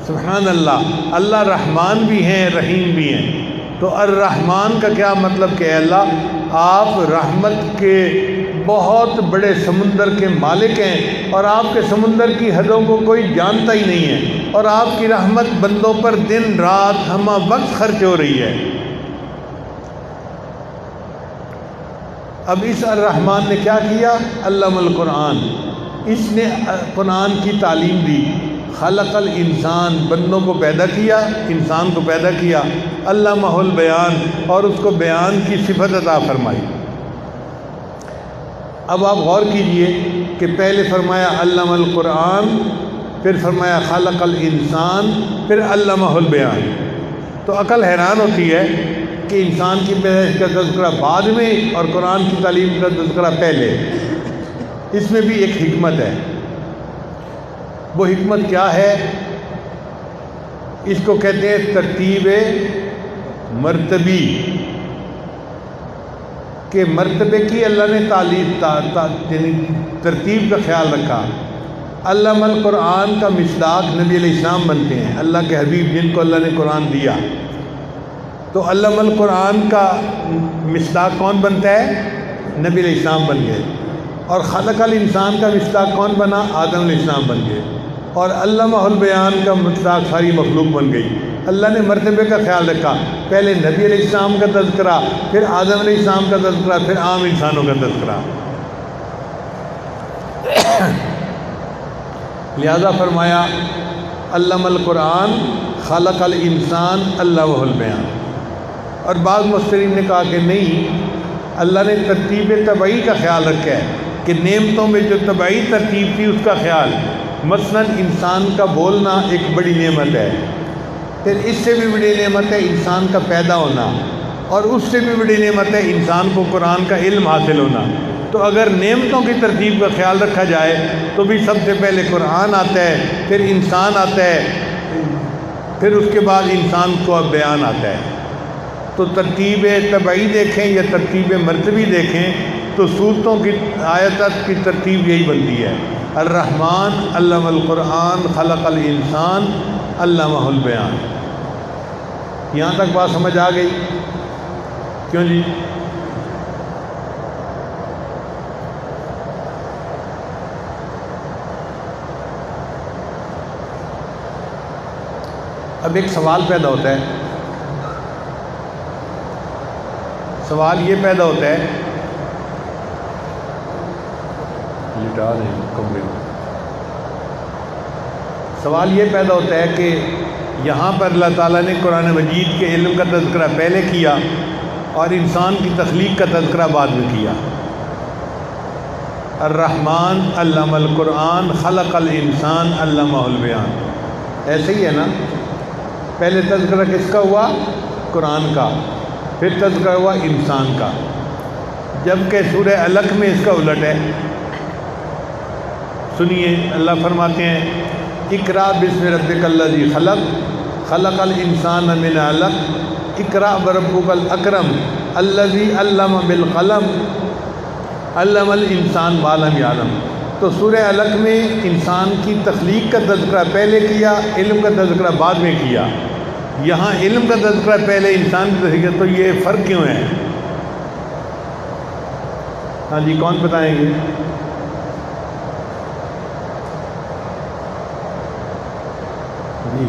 سبحان اللہ، اللہ رحمان بھی ہیں، رحیم بھی ہیں۔ تو الرحمن کا کیا مطلب کہ اللہ آپ رحمت کے بہت بڑے سمندر کے مالک ہیں اور آپ کے سمندر کی حدوں کو کوئی جانتا ہی نہیں ہے، اور آپ کی رحمت بندوں پر دن رات ہمہ وقت خرچ ہو رہی ہے۔ اب اس الرحمن نے کیا کیا؟ علم القرآن، اس نے قرآن کی تعلیم دی۔ خلق الانسان، بندوں کو پیدا کیا، انسان کو پیدا کیا۔ علمہ البیان، اور اس کو بیان کی صفت عطا فرمائی۔ اب آپ غور کیجئے کہ پہلے فرمایا علم القرآن، پھر فرمایا خلق الانسان، پھر علمہ البیان۔ تو عقل حیران ہوتی ہے کہ انسان کی پیدائش کا تذکرہ بعد میں اور قرآن کی تعلیم کا تذکرہ پہلے۔ اس میں بھی ایک حکمت ہے۔ وہ حکمت کیا ہے؟ اس کو کہتے ہیں ترتیب مرتبی، کہ مرتبے کی اللہ نے ترتیب کا خیال رکھا۔ علم القرآن کا مصداق نبی علیہ السلام بنتے ہیں، اللہ کے حبیب جن کو اللہ نے قرآن دیا۔ تو علم القرآن کا مصداق کون بنتا ہے؟ نبی علیہ السلام بن گئے۔ اور خلق الانسان کا مصداق کون بنا؟ آدم علیہ السلام بن گئے۔ اور علمہ البیان کا مصداق ساری مخلوق بن گئی۔ اللہ نے مرتبے کا خیال رکھا، پہلے نبی علیہ السلام کا تذکرہ، پھر آدم علیہ السلام کا تذکرہ، پھر عام انسانوں کا تذکرہ۔ لہذا فرمایا علم القرآن خلق الانسان علمہ البیان۔ اور بعض مفسرین نے کہا کہ نہیں، اللہ نے ترتیب طبعی کا خیال رکھا ہے کہ نعمتوں میں جو طبعی ترتیب تھی اس کا خیال۔ مثلا انسان کا بولنا ایک بڑی نعمت ہے، پھر اس سے بھی بڑی نعمت ہے انسان کا پیدا ہونا، اور اس سے بھی بڑی نعمت ہے انسان کو قرآن کا علم حاصل ہونا۔ تو اگر نعمتوں کی ترتیب کا خیال رکھا جائے تو بھی سب سے پہلے قرآن آتا ہے، پھر انسان آتا ہے، پھر اس کے بعد انسان کو اب بیان آتا ہے۔ تو ترتیب طبعی دیکھیں یا ترتیب مرتبی دیکھیں تو صورتوں کی آیات کی ترتیب یہی بنتی ہے۔ الرحمن علم القرآن خلق الانسان علمہ البیان۔ یہاں تک بات سمجھ آ گئی؟ کیوں جی؟ اب ایک سوال پیدا ہوتا ہے، سوال یہ پیدا ہوتا ہے لٹا دیں کمرے میں۔ سوال یہ پیدا ہوتا ہے کہ یہاں پر اللہ تعالیٰ نے قرآن مجید کے علم کا تذکرہ پہلے کیا اور انسان کی تخلیق کا تذکرہ بعد میں کیا۔ الرحمن علم القرآن خلق الانسان علمہ البیان، ایسے ہی ہے نا؟ پہلے تذکرہ کس کا ہوا؟ قرآن کا، پھر تذکرہ ہوا انسان کا، جبکہ سورہ علق میں اس کا الٹ ہے۔ سنیے، اللہ فرماتے ہیں اقرأ بسم ربک الذی خلق خلق الانسان من علق اقرأ بربک الاکرم الذی علم بالقلم علم الانسان ما لم یعلم۔ تو سورہ علق میں انسان کی تخلیق کا تذکرہ پہلے کیا، علم کا تذکرہ بعد میں کیا۔ یہاں علم کا تذکرہ پہلے، انسان کی تذکرہ، تو یہ فرق کیوں ہے؟ ہاں جی، کون بتائیں گے؟ جی،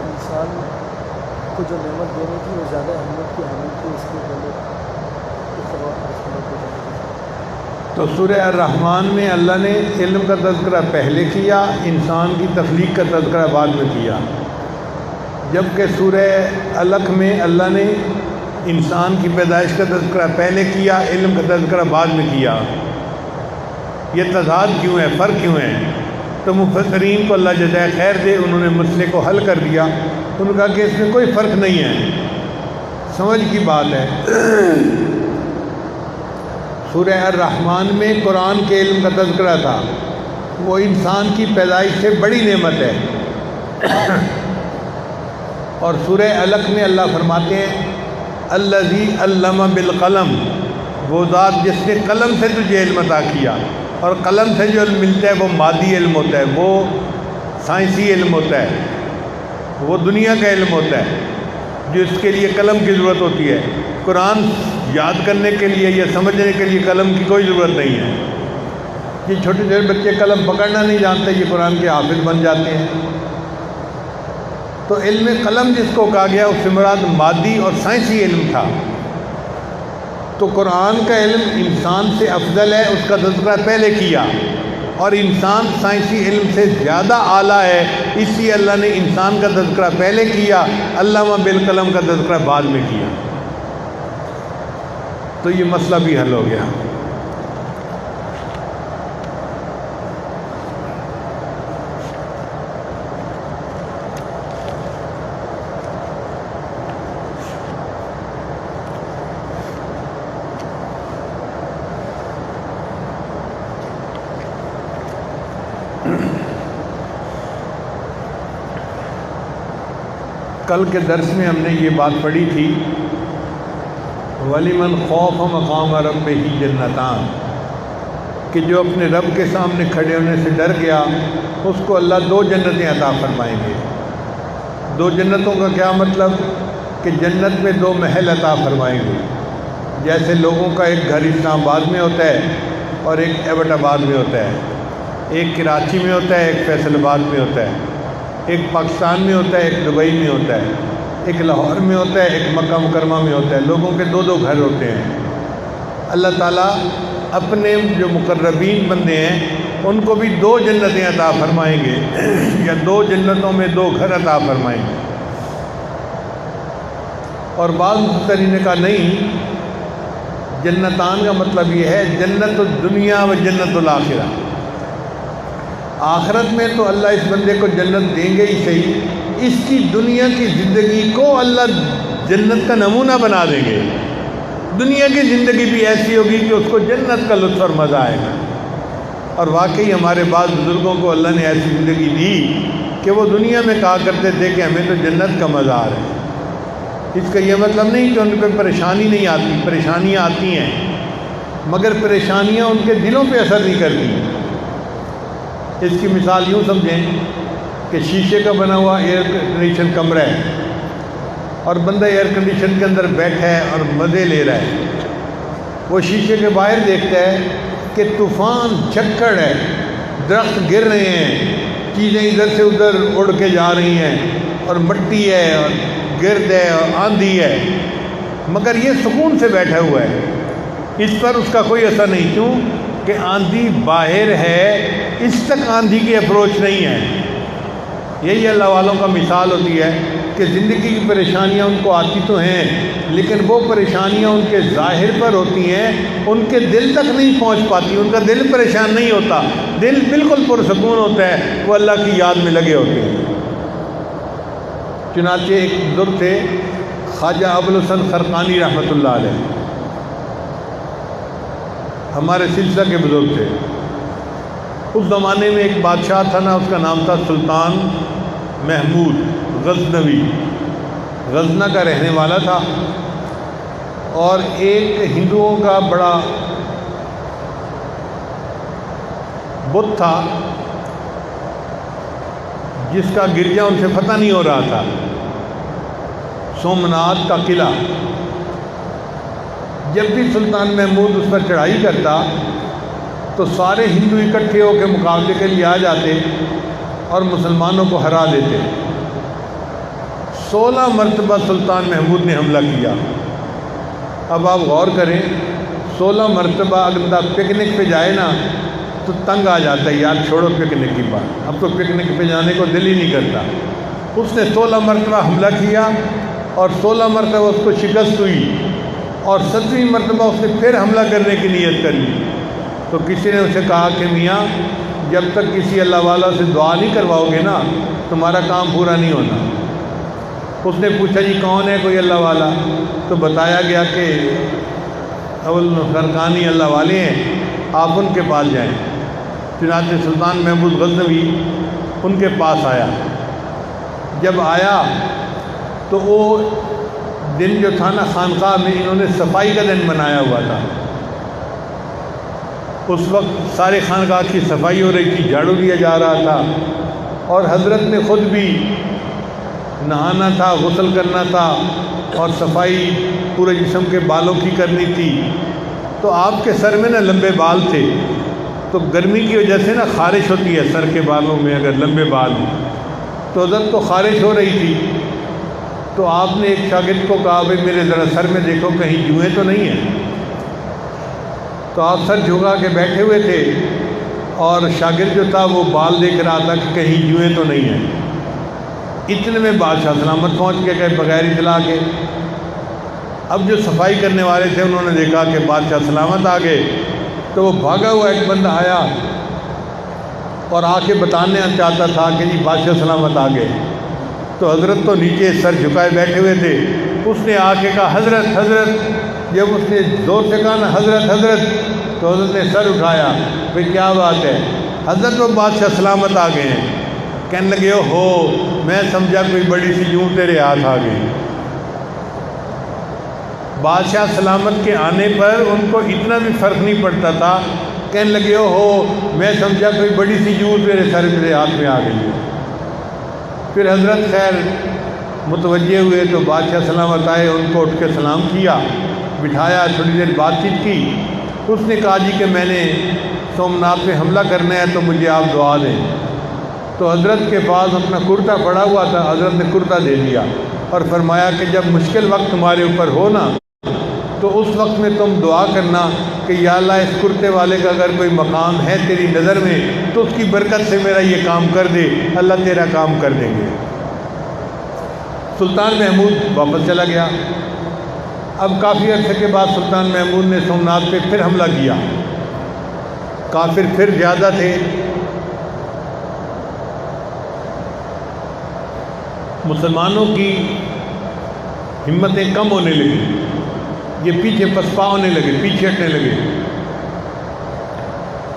انسان کو جو نعمت دینے کی وہ زیادہ اہمیت کی حامل تھی، اس کے پہلے تو سورہ الرحمن میں اللہ نے علم کا تذکرہ پہلے کیا، انسان کی تخلیق کا تذکرہ بعد میں کیا، جبکہ سورہ علق میں اللہ نے انسان کی پیدائش کا تذکرہ پہلے کیا، علم کا تذکرہ بعد میں کیا۔ یہ تضاد کیوں ہے؟ فرق کیوں ہے؟ تو مفسرین کو اللہ جزائے خیر دے، انہوں نے مسئلے کو حل کر دیا۔ انہوں نے کہا کہ اس میں کوئی فرق نہیں ہے، سمجھ کی بات ہے۔ سورہ الرحمن میں قرآن کے علم کا تذکرہ تھا، وہ انسان کی پیدائش سے بڑی نعمت ہے۔ اور سورہ علق میں اللہ فرماتے ہیں الذی علم بالقلم، وہ ذات جس نے قلم سے تجھے علم عطا کیا۔ اور قلم سے جو علم ملتا ہے وہ مادی علم ہوتا ہے، وہ سائنسی علم ہوتا ہے، وہ دنیا کا علم ہوتا ہے جو اس کے لیے قلم کی ضرورت ہوتی ہے۔ قرآن یاد کرنے کے لیے یا سمجھنے کے لیے قلم کی کوئی ضرورت نہیں ہے۔ یہ چھوٹے چھوٹے بچے قلم پکڑنا نہیں جانتے، یہ قرآن کے حافظ بن جاتے ہیں۔ تو علم قلم جس کو کہا گیا اس سے مراد مادی اور سائنسی علم تھا۔ تو قرآن کا علم انسان سے افضل ہے، اس کا تذکرہ پہلے کیا، اور انسان سائنسی علم سے زیادہ اعلیٰ ہے، اس لیے اللہ نے انسان کا تذکرہ پہلے کیا، علامہ بالقلم کا تذکرہ بعد میں کیا۔ تو یہ مسئلہ بھی حل ہو گیا۔ کل کے درس میں ہم نے یہ بات پڑھی تھی وَلِمَنْ خَافَ مَقَامَ رَبِّهِ جَنَّتَانِ، کہ جو اپنے رب کے سامنے کھڑے ہونے سے ڈر گیا اس کو اللہ 2 جنتیں عطا فرمائیں گے۔ 2 جنتوں کا کیا مطلب؟ کہ جنت میں 2 محل عطا فرمائیں گے۔ جیسے لوگوں کا ایک گھر اسلام آباد میں ہوتا ہے اور ایک ایبٹ آباد میں ہوتا ہے، ایک کراچی میں ہوتا ہے، ایک فیصل آباد میں ہوتا ہے، ایک پاکستان میں ہوتا ہے، ایک دبئی میں ہوتا ہے، ایک لاہور میں ہوتا ہے، ایک مکہ مکرمہ میں ہوتا ہے۔ لوگوں کے 2 گھر ہوتے ہیں۔ اللہ تعالیٰ اپنے جو مقربین بندے ہیں ان کو بھی 2 جنتیں عطا فرمائیں گے، یا 2 جنتوں میں 2 گھر عطا فرمائیں گے۔ اور بعض مفسرین نے کہا نہیں، جنتان کا مطلب یہ ہے جنت الدنیا و جنت الآخرہ۔ آخرت میں تو اللہ اس بندے کو جنت دیں گے ہی صحیح، اس کی دنیا کی زندگی کو اللہ جنت کا نمونہ بنا دیں گے۔ دنیا کی زندگی بھی ایسی ہوگی کہ اس کو جنت کا لطف اور مزہ آئے گا۔ اور واقعی ہمارے بعض بزرگوں کو اللہ نے ایسی زندگی دی کہ وہ دنیا میں کہا کرتے تھے کہ ہمیں تو جنت کا مزہ آ رہا ہے۔ اس کا یہ مطلب نہیں کہ ان پہ پریشانی نہیں آتی، پریشانیاں آتی ہیں، مگر پریشانیاں ان کے دلوں پہ اثر نہیں کرتی۔ اس کی مثال یوں سمجھیں کہ شیشے کا بنا ہوا ایئر کنڈیشن کمرہ ہے اور بندہ ایئر کنڈیشن کے اندر بیٹھا ہے اور مزے لے رہا ہے۔ وہ شیشے کے باہر دیکھتا ہے کہ طوفان جھکڑ ہے، درخت گر رہے ہیں، چیزیں ادھر سے ادھر اڑ کے جا رہی ہیں، اور مٹی ہے اور گرد ہے اور آندھی ہے، مگر یہ سکون سے بیٹھا ہوا ہے، اس پر اس کا کوئی اثر نہیں۔ کیوں کہ آندھی باہر ہے، اس تک آندھی کی اپروچ نہیں ہے۔ یہی اللہ والوں کا مثال ہوتی ہے کہ زندگی کی پریشانیاں ان کو آتی تو ہیں، لیکن وہ پریشانیاں ان کے ظاہر پر ہوتی ہیں، ان کے دل تک نہیں پہنچ پاتی، ان کا دل پریشان نہیں ہوتا، دل بالکل پرسکون ہوتا ہے، وہ اللہ کی یاد میں لگے ہوتے ہیں۔ چنانچہ ایک بزرگ تھے خواجہ ابوالحسن خرقانی رحمۃ اللہ علیہ، ہمارے سلسلہ کے بزرگ تھے۔ اس زمانے میں ایک بادشاہ تھا نا، اس کا نام تھا سلطان محمود غزنوی، غزنہ کا رہنے والا تھا، اور ایک ہندوؤں کا بڑا بت تھا جس کا گرجا ان سے فتح نہیں ہو رہا تھا، سومناتھ کا قلعہ۔ جب بھی سلطان محمود اس پر چڑھائی کرتا تو سارے ہندو اکٹھے ہو کے مقابلے کے لیے آ جاتے اور مسلمانوں کو ہرا دیتے۔ 16 مرتبہ سلطان محمود نے حملہ کیا۔ اب آپ غور کریں، 16 مرتبہ اگر بندہ پکنک پہ جائے نا تو تنگ آ جاتا ہے، یار چھوڑو پکنک کی بات، اب تو پکنک پہ جانے کو دل ہی نہیں کرتا۔ اس نے 16 مرتبہ حملہ کیا اور 16 مرتبہ اس کو شکست ہوئی، اور 7ویں مرتبہ اس نے پھر حملہ کرنے کی نیت کر لی۔ تو کسی نے اسے کہا کہ میاں، جب تک کسی اللہ والا سے دعا نہیں کرواؤ گے نا تمہارا کام پورا نہیں ہونا۔ اس نے پوچھا جی کون ہے کوئی اللہ والا؟ تو بتایا گیا کہ خرقانی اللہ والے ہیں، آپ ان کے پاس جائیں۔ چنانچہ سلطان محمود غزنوی ان کے پاس آیا۔ جب آیا تو وہ دن جو تھا نا، خانقاہ میں انہوں نے صفائی کا دن منایا ہوا تھا۔ اس وقت سارے خانقاہ کی صفائی ہو رہی تھی، جھاڑو دیا جا رہا تھا، اور حضرت نے خود بھی نہانا تھا، غسل کرنا تھا، اور صفائی پورے جسم کے بالوں کی کرنی تھی۔ تو آپ کے سر میں نا لمبے بال تھے، تو گرمی کی وجہ سے نا خارش ہوتی ہے سر کے بالوں میں اگر لمبے بال ہیں، تو حضرت کو خارش ہو رہی تھی۔ تو آپ نے ایک شاگرد کو کہا بھائی میرے ذرا سر میں دیکھو کہیں جوئیں تو نہیں ہیں۔ تو آپ سر جھکا کے بیٹھے ہوئے تھے، اور شاگرد جو تھا وہ بال دیکھ رہا تھا کہ کہیں جوئیں تو نہیں ہیں۔ اتنے میں بادشاہ سلامت پہنچ کے گئے بغیر اطلاع کے۔ اب جو صفائی کرنے والے تھے انہوں نے دیکھا کہ بادشاہ سلامت آ گئے، تو وہ بھاگا ہوا ایک بندہ آیا اور آ کے بتانا چاہتا تھا کہ جی بادشاہ سلامت آ گئے۔ تو حضرت تو نیچے سر جھکائے بیٹھے ہوئے تھے، اس نے آ کے کہا حضرت حضرت۔ جب اس نے زور سے کہا نا حضرت حضرت، تو حضرت نے سر اٹھایا، پھر کیا بات ہے؟ حضرت وہ بادشاہ سلامت آ گئے ہیں۔ کہنے لگے ہو میں سمجھا کوئی بڑی سی جوں تیرے ہاتھ آ گئی۔ بادشاہ سلامت کے آنے پر ان کو اتنا بھی فرق نہیں پڑتا تھا، کہنے لگے ہو میں سمجھا کوئی بڑی سی جوں تیرے سر میرے ہاتھ میں آ گئی ہے۔ پھر حضرت خیر متوجہ ہوئے تو بادشاہ سلامت آئے، ان کو اٹھ کے سلام کیا، بٹھایا، تھوڑی دیر بات چیت کی۔ اس نے کہا جی کہ میں نے سومناتھ پہ حملہ کرنا ہے تو مجھے آپ دعا دیں۔ تو حضرت کے پاس اپنا کرتا پڑا ہوا تھا، حضرت نے کرتا دے دیا اور فرمایا کہ جب مشکل وقت تمہارے اوپر ہو نا تو اس وقت میں تم دعا کرنا کہ یا اللہ اس کرتے والے کا اگر کوئی مقام ہے تیری نظر میں تو اس کی برکت سے میرا یہ کام کر دے، اللہ تیرا کام کر دیں گے۔ سلطان محمود واپس چلا گیا۔ اب کافی عرصے کے بعد سلطان محمود نے سومناتھ پہ پھر حملہ کیا۔ کافر پھر زیادہ تھے، مسلمانوں کی ہمتیں کم ہونے لگی، یہ پیچھے پسپا ہونے لگے، پیچھے ہٹنے لگے۔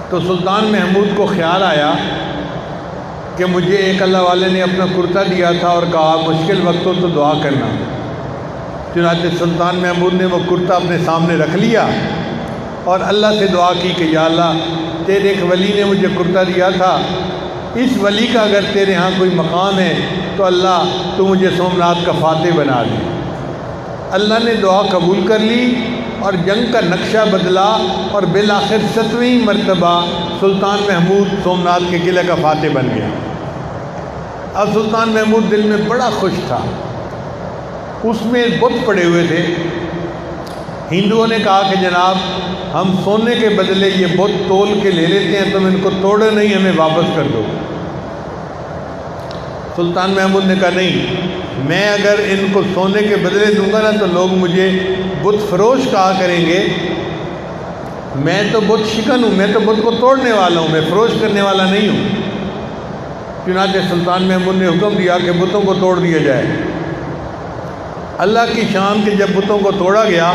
تو سلطان محمود کو خیال آیا کہ مجھے ایک اللہ والے نے اپنا کرتا دیا تھا اور کہا مشکل وقت ہو تو دعا کرنا۔ چنانچہ سلطان محمود نے وہ کرتا اپنے سامنے رکھ لیا اور اللہ سے دعا کی کہ یا اللہ تیرے ایک ولی نے مجھے کرتا دیا تھا، اس ولی کا اگر تیرے ہاں کوئی مقام ہے تو اللہ تو مجھے سومناتھ کا فاتح بنا دے۔ اللہ نے دعا قبول کر لی اور جنگ کا نقشہ بدلا، اور بالآخر 7ویں مرتبہ سلطان محمود سومناتھ کے قلعے کا فاتح بن گیا۔ اب سلطان محمود دل میں بڑا خوش تھا، اس میں بت پڑے ہوئے تھے، ہندوؤں نے کہا کہ جناب ہم سونے کے بدلے یہ بت تول کے لے لیتے ہیں، تم ان کو توڑو نہیں، ہمیں واپس کر دو۔ سلطان محمود نے کہا نہیں، میں اگر ان کو سونے کے بدلے دوں گا نا تو لوگ مجھے بت فروش کہا کریں گے، میں تو بت شکن ہوں، میں تو بت کو توڑنے والا ہوں، میں فروش کرنے والا نہیں ہوں۔ چنانچہ سلطان محمود نے حکم دیا کہ بتوں کو توڑ دیا جائے۔ اللہ کی شان کہ جب بتوں کو توڑا گیا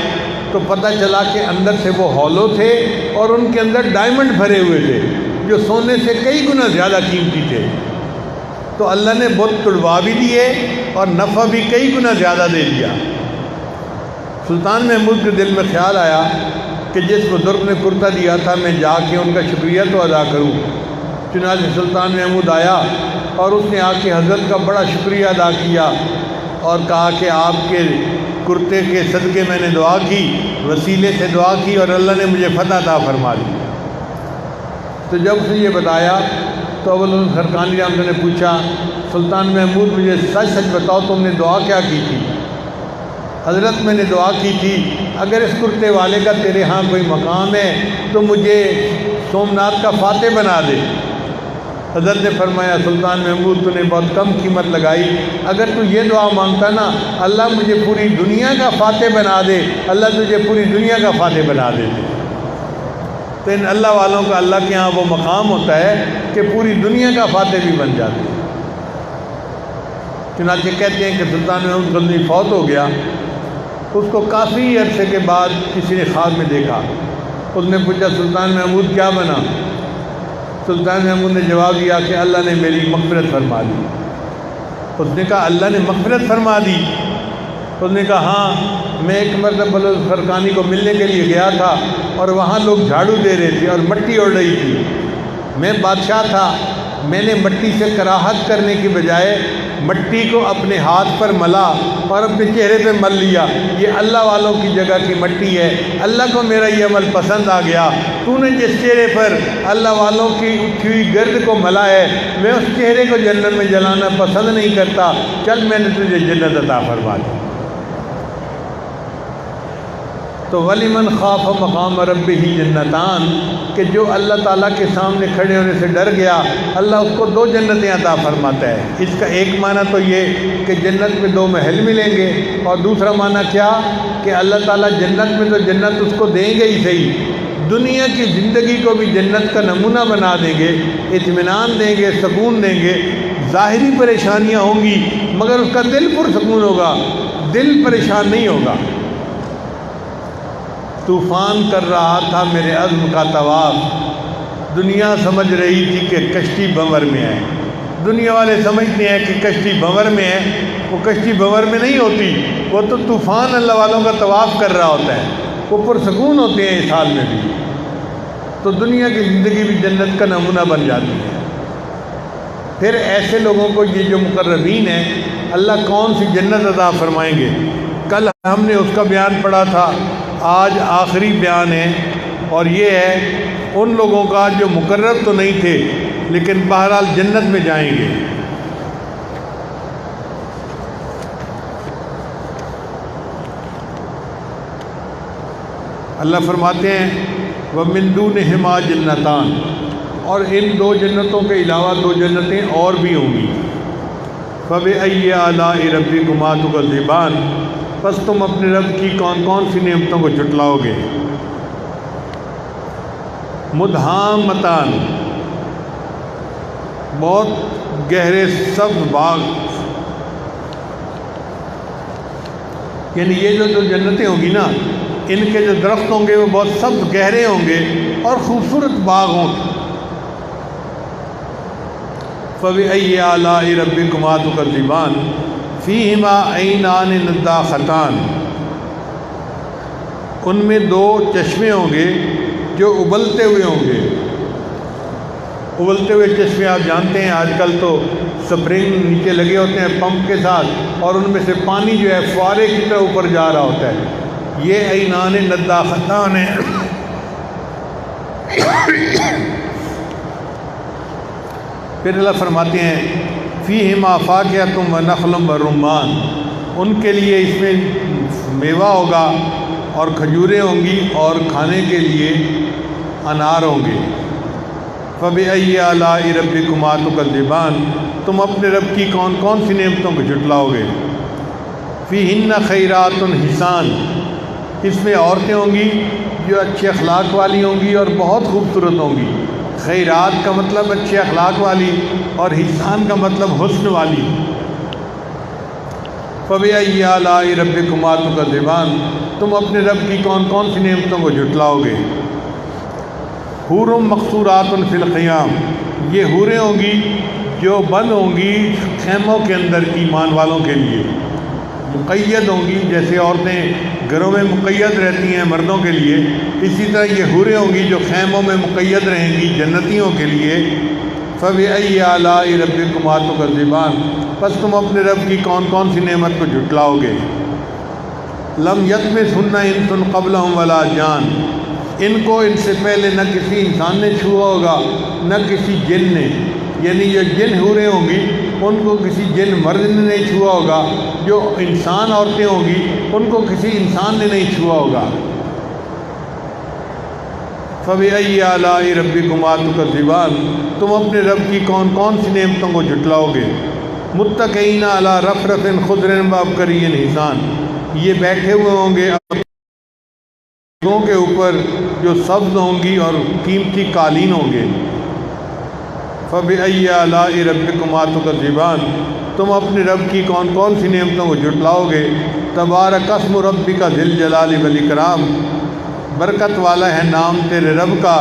تو پتہ چلا کہ اندر سے وہ ہولو تھے اور ان کے اندر ڈائمنڈ بھرے ہوئے تھے جو سونے سے کئی گنا زیادہ قیمتی تھے۔ تو اللہ نے بت توڑوا بھی دیے اور نفع بھی کئی گنا زیادہ دے دیا۔ سلطان محمود کے دل میں خیال آیا کہ جس بزرگ نے کرتا دیا تھا میں جا کے ان کا شکریہ تو ادا کروں۔ چنانچہ سلطان محمود آیا اور اس نے آ کے حضرت کا بڑا شکریہ ادا کیا اور کہا کہ آپ کے کرتے کے صدقے میں نے دعا کی، وسیلے سے دعا کی اور اللہ نے مجھے فتح عطا فرما دی۔ تو جب اس نے یہ بتایا تو اول سرکانی رحمت نے پوچھا سلطان محمود مجھے سچ سچ بتاؤ تم نے دعا کیا کی تھی؟ حضرت میں نے دعا کی تھی اگر اس کرتے والے کا تیرے ہاں کوئی مقام ہے تو مجھے سومناتھ کا فاتح بنا دے۔ حضرت نے فرمایا سلطان محمود تو نے بہت کم قیمت لگائی، اگر تو یہ دعا مانگتا نا اللہ مجھے پوری دنیا کا فاتح بنا دے، اللہ تجھے پوری دنیا کا فاتح بنا دے۔ تو ان اللہ والوں کا اللہ کے ہاں وہ مقام ہوتا ہے کہ پوری دنیا کا فاتح بھی بن جاتے ہیں۔ چنانچہ کہتے ہیں کہ سلطان محمود غزنوی فوت ہو گیا، اس کو کافی عرصے کے بعد کسی نے خواب میں دیکھا۔ اس نے پوچھا سلطان محمود کیا بنا؟ سلطان محمود نے جواب دیا کہ اللہ نے میری مغفرت فرما دی۔ اس نے کہا اللہ نے مغفرت فرما دی؟ اس نے کہا ہاں، میں ایک مرتبہ سرکانی کو ملنے کے لیے گیا تھا اور وہاں لوگ جھاڑو دے رہے تھے اور مٹی اڑ رہی تھی، میں بادشاہ تھا، میں نے مٹی سے کراہت کرنے کی بجائے مٹی کو اپنے ہاتھ پر ملا اور اپنے چہرے پہ مل لیا، یہ اللہ والوں کی جگہ کی مٹی ہے، اللہ کو میرا یہ عمل پسند آ گیا، تو نے جس چہرے پر اللہ والوں کی اٹھی ہوئی گرد کو ملا ہے میں اس چہرے کو جنت میں جلانا پسند نہیں کرتا، چل میں نے تجھے جنت عطا فرما دی۔ تو وَلِمَنْ خَافَ مَقَامَ رَبِّهِ جَنَّتَانِ کہ جو اللہ تعالیٰ کے سامنے کھڑے ہونے سے ڈر گیا اللہ اس کو 2 جنتیں عطا فرماتا ہے۔ اس کا ایک معنی تو یہ کہ جنت میں 2 محل ملیں گے، اور دوسرا معنی کیا کہ اللہ تعالیٰ جنت میں تو جنت اس کو دیں گے ہی صحیح، دنیا کی زندگی کو بھی جنت کا نمونہ بنا دیں گے، اطمینان دیں گے، سکون دیں گے۔ ظاہری پریشانیاں ہوں گی مگر اس کا دل پرسکون ہوگا، دل پریشان نہیں ہوگا۔ طوفان کر رہا تھا میرے عزم کا طواف، دنیا سمجھ رہی تھی کہ کشتی بھنور میں ہے۔ دنیا والے سمجھتے ہیں کہ کشتی بھنور میں ہے، وہ کشتی بھنور میں نہیں ہوتی، وہ تو طوفان اللہ والوں کا طواف کر رہا ہوتا ہے، وہ پرسکون ہوتے ہیں اس حال میں بھی۔ تو دنیا کی زندگی بھی جنت کا نمونہ بن جاتی ہے۔ پھر ایسے لوگوں کو یہ جو مقربین ہیں اللہ کون سی جنت عطا فرمائیں گے؟ کل ہم نے اس کا بیان پڑھا تھا، آج آخری بیان ہے، اور یہ ہے ان لوگوں کا جو مقرب تو نہیں تھے لیکن بہرحال جنت میں جائیں گے۔ اللہ فرماتے ہیں وَمِن دُونِهِمَا جَنَّتَانِ اور ان 2 جنتوں کے علاوہ 2 جنتیں اور بھی ہوں گی۔ فَبِأَيِّ آلَاءِ رَبِّكُمَا تُكَذِّبَانِ بس تم اپنے رب کی کون کون سی نعمتوں کو جھٹلاؤ گے۔ مدہامتان بہت گہرے سبز باغ، یعنی یہ جو جنتیں ہوں گی نا ان کے جو درخت ہوں گے وہ بہت سبز گہرے ہوں گے اور خوبصورت باغ ہوں گے۔ فَبِأَيِّ آلَاءِ رَبِّكُمَا تُكَذِّبَانِ فِيهِمَا عَيْنَانِ نَضَّاخَتَانِ ان میں 2 چشمے ہوں گے جو ابلتے ہوئے ہوں گے۔ ابلتے ہوئے چشمے آپ جانتے ہیں آج کل تو سپرنگ نیچے لگے ہوتے ہیں پمپ کے ساتھ اور ان میں سے پانی جو ہے فوارے کی طرح اوپر جا رہا ہوتا ہے، یہ عینان نضاختان ہیں۔ پھر اللہ فرماتے ہیں فیہما فاکہۃ ونخل ورمان ان کے لیے اس میں میوہ ہوگا اور کھجوریں ہوں گی اور کھانے کے لیے انار ہوں گے۔ فَبِأَيِّ آلَاءِ رَبِّكُمَا تُكَذِّبَانِ، تم اپنے رب کی کون کون سی نعمتوں کو جھٹلاؤ گے۔ فِيهِنَّ خَيْرَاتٌ حِسَانٌ، اس میں عورتیں ہوں گی جو اچھے اخلاق والی ہوں گی اور بہت خوبصورت ہوں گی۔ خیرات کا مطلب اچھے اخلاق والی اور حسان کا مطلب حسن والی۔ فَبِأَيِّ آلَاءِ رَبِّكُمَا تُكَذِّبَانِ، تم اپنے رب کی کون کون سی نعمتوں کو جھٹلاؤ گے۔ حور مقصورات فی الخیام، یہ حوریں ہوں گی جو بند ہوں گی خیموں کے اندر ایمان والوں کے لیے۔ مقید ہوں گی، جیسے عورتیں گھروں میں مقید رہتی ہیں مردوں کے لیے، اسی طرح یہ حوریں ہوں گی جو خیموں میں مقید رہیں گی جنتیوں کے لیے۔ فَبِأَيِّ آلَاءِ رَبِّكُمَا تُكَذِّبَانِ، پس تم اپنے رب کی کون کون سی نعمت کو جھٹلاؤ گے۔ لم یطمثہن انس قبلہم ولا جان، ان کو ان سے پہلے نہ کسی انسان نے چھوا ہوگا نہ کسی جن نے، یعنی جو جن حوریں ہوں گی ان کو کسی جن مرد نے نہیں چھوا ہوگا، جو انسان عورتیں ہوں گی ان کو کسی انسان نے نہیں چھوا ہوگا۔ فَبِأَيِّ آلَاءِ رَبِّكُمَا تُكَذِّبَانِ، تم اپنے رب کی کون کون سی نعمتوں کو جھٹلاؤ گے۔ متکئین علی رفرف خضر وعبقری حسان، یہ بیٹھے ہوئے ہوں گے کے اوپر جو سبز ہوں گی اور قیمتی قالین ہوں گے۔ فَبِأَيِّ آلَاءِ رَبِّكُمَا تُكَذِّبَانِ، تم اپنے رب کی کون کون سی نعمتوں کو جھٹلاؤ گے۔ تبارک اسم ربک ذی الجلال والاکرام، برکت والا ہے نام تیرے رب کا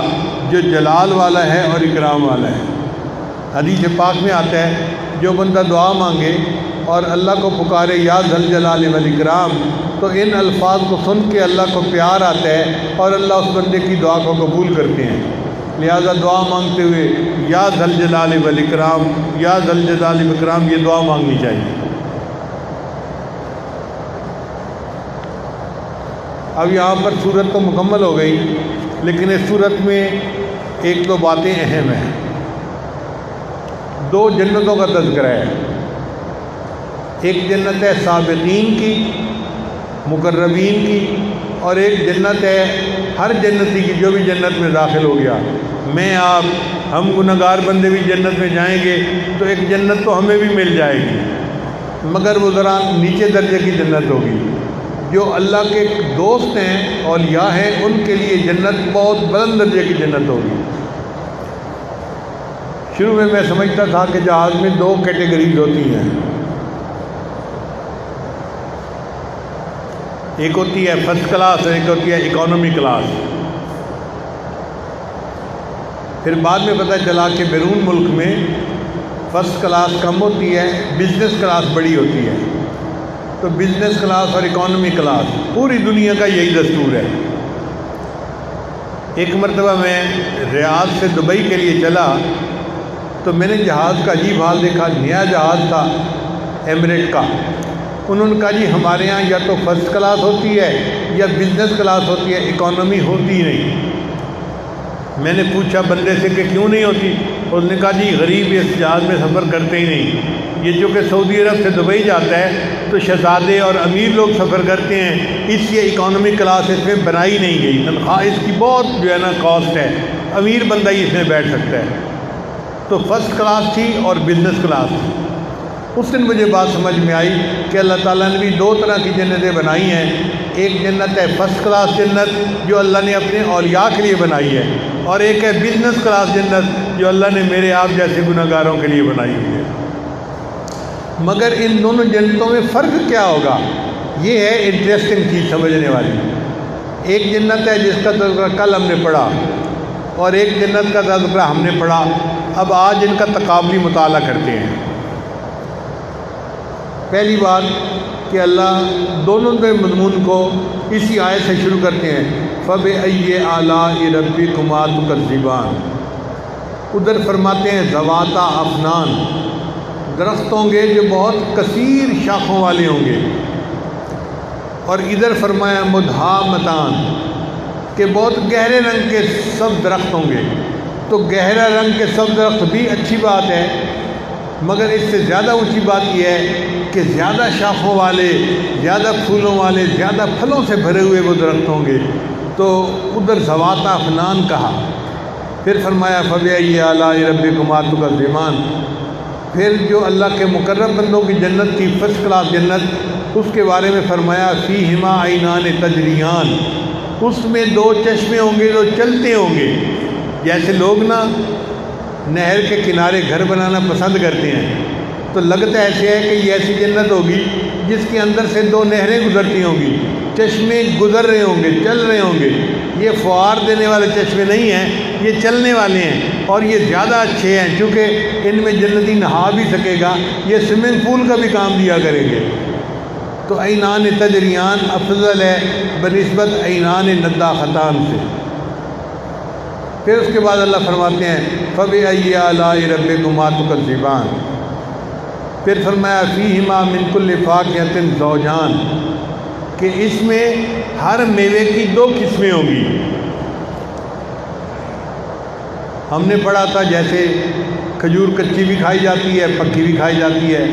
جو جلال والا ہے اور اکرام والا ہے۔ حدیث پاک میں آتا ہے جو بندہ دعا مانگے اور اللہ کو پکارے یا ذی الجلال والاکرام، تو ان الفاظ کو سن کے اللہ کو پیار آتا ہے اور اللہ اس بندے کی دعا کو قبول کرتے ہیں۔ لہذا دعا مانگتے ہوئے یا ذی الجلال والاکرام، یا ذی الجلال والاکرام، یہ دعا مانگنی چاہیے۔ اب یہاں پر صورت تو مکمل ہو گئی، لیکن اس صورت میں ایک دو باتیں اہم ہیں۔ دو جنتوں کا تذکرہ ہے، ایک جنت ہے سابقین کی، مقربین کی، اور ایک جنت ہے ہر جنتی کی جو بھی جنت میں داخل ہو گیا۔ میں آپ ہم گنہگار بندے بھی جنت میں جائیں گے تو ایک جنت تو ہمیں بھی مل جائے گی، مگر وہ ذرا نیچے درجے کی جنت ہوگی۔ جو اللہ کے دوست ہیں، اولیاء ہیں، ان کے لیے جنت بہت بلند درجے کی جنت ہوگی۔ شروع میں سمجھتا تھا کہ جہاز میں دو کیٹیگریز ہوتی ہیں، ایک ہوتی ہے فرسٹ کلاس اور ایک ہوتی ہے اکانومی کلاس۔ پھر بعد میں پتہ چلا کہ بیرون ملک میں فرسٹ کلاس کم ہوتی ہے، بزنس کلاس بڑی ہوتی ہے۔ تو بزنس کلاس اور اکانومی کلاس پوری دنیا کا یہی دستور ہے۔ ایک مرتبہ میں ریاض سے دبئی کے لیے چلا تو میں نے جہاز کا عجیب حال دیکھا، نیا جہاز تھا ایمریٹ کا۔ انہوں نے کہا جی ہمارے ہاں یا تو فرسٹ کلاس ہوتی ہے یا بزنس کلاس ہوتی ہے، اکانومی ہوتی ہی نہیں۔ میں نے پوچھا بندے سے کہ کیوں نہیں ہوتی؟ اس نے کہا جی غریب اس جہاز میں سفر کرتے ہی نہیں، یہ جو کہ سعودی عرب سے دبئی جاتا ہے تو شہزادے اور امیر لوگ سفر کرتے ہیں، اس لیے اکانومی کلاس اس میں بنائی نہیں گئی۔ تنخواہ اس کی بہت جو ہے نا کاسٹ ہے، امیر بندہ ہی اس میں بیٹھ سکتا ہے۔ تو فرسٹ کلاس تھی اور بزنس کلاس تھی۔ اس دن مجھے بات سمجھ میں آئی کہ اللہ تعالیٰ نے بھی دو طرح کی جنتیں بنائی ہیں، ایک جنت ہے فرسٹ کلاس جنت جو اللہ نے اپنے اولیاء کے لیے بنائی ہے، اور ایک ہے بزنس کلاس جنت جو اللہ نے میرے آپ جیسے گنہگاروں کے لیے بنائی ہوئی ہے۔ مگر ان دونوں جنتوں میں فرق کیا ہوگا؟ یہ ہے انٹرسٹنگ چیز سمجھنے والی۔ ایک جنت ہے جس کا تذکرہ کل ہم نے پڑھا، اور ایک جنت کا تذکرہ ہم نے پڑھا۔ اب آج ان کا تقابلی مطالعہ کرتے ہیں۔ پہلی بات کہ اللہ دونوں کے مضمون کو اسی آیت سے شروع کرتے ہیں، فَبِأَيِّ آلَاءِ رَبِّكُمَا تُكَذِّبَانِ۔ ادھر فرماتے ہیں ذواتا افنان، درخت ہوں گے جو بہت کثیر شاخوں والے ہوں گے، اور ادھر فرمایا مدھامتان کہ بہت گہرے رنگ کے سب درخت ہوں گے۔ تو گہرا رنگ کے سب درخت بھی اچھی بات ہے، مگر اس سے زیادہ اونچی بات یہ ہے کہ زیادہ شاخوں والے، زیادہ پھولوں والے، زیادہ پھلوں سے بھرے ہوئے وہ درخت ہوں گے۔ تو ادھر ذوات افنان کہا، پھر فرمایا فَبِأَيِّ آلَاءِ رَبِّكُمَا تُكَذِّبَانِ۔ پھر جو اللہ کے مقرب بندوں کی جنت کی فرسٹ کلاس جنت، اس کے بارے میں فرمایا فِيهِمَا عَيْنَانِ تَجْرِيَانِ، اس میں دو چشمے ہوں گے جو چلتے ہوں گے۔ جیسے لوگ نا نہر کے کنارے گھر بنانا پسند کرتے ہیں، تو لگتا ایسے ہے کہ یہ ایسی جنت ہوگی جس کے اندر سے دو نہریں گزرتی ہوں گی، چشمے گزر رہے ہوں گے، چل رہے ہوں گے۔ یہ فوار دینے والے چشمے نہیں ہیں، یہ چلنے والے ہیں، اور یہ زیادہ اچھے ہیں چونکہ ان میں جنتی نہا بھی سکے گا، یہ سوئمنگ پول کا بھی کام دیا کریں گے۔ تو عینان تجریان افضل ہے بنسبت عینان نداختان سے۔ پھر اس کے بعد اللہ فرماتے ہیں فَبِأَيِّ آلَاءِ رَبِّكُمَا تُكَذِّبَانِ۔ پھر فرمایا فِيهِمَا مِن كُلِّ فَاكِهَةٍ زَوْجَانِ، کہ اس میں ہر میوے کی دو قسمیں ہوں گی۔ ہم نے پڑھا تھا جیسے کھجور کچی بھی کھائی جاتی ہے، پکی بھی کھائی جاتی ہے،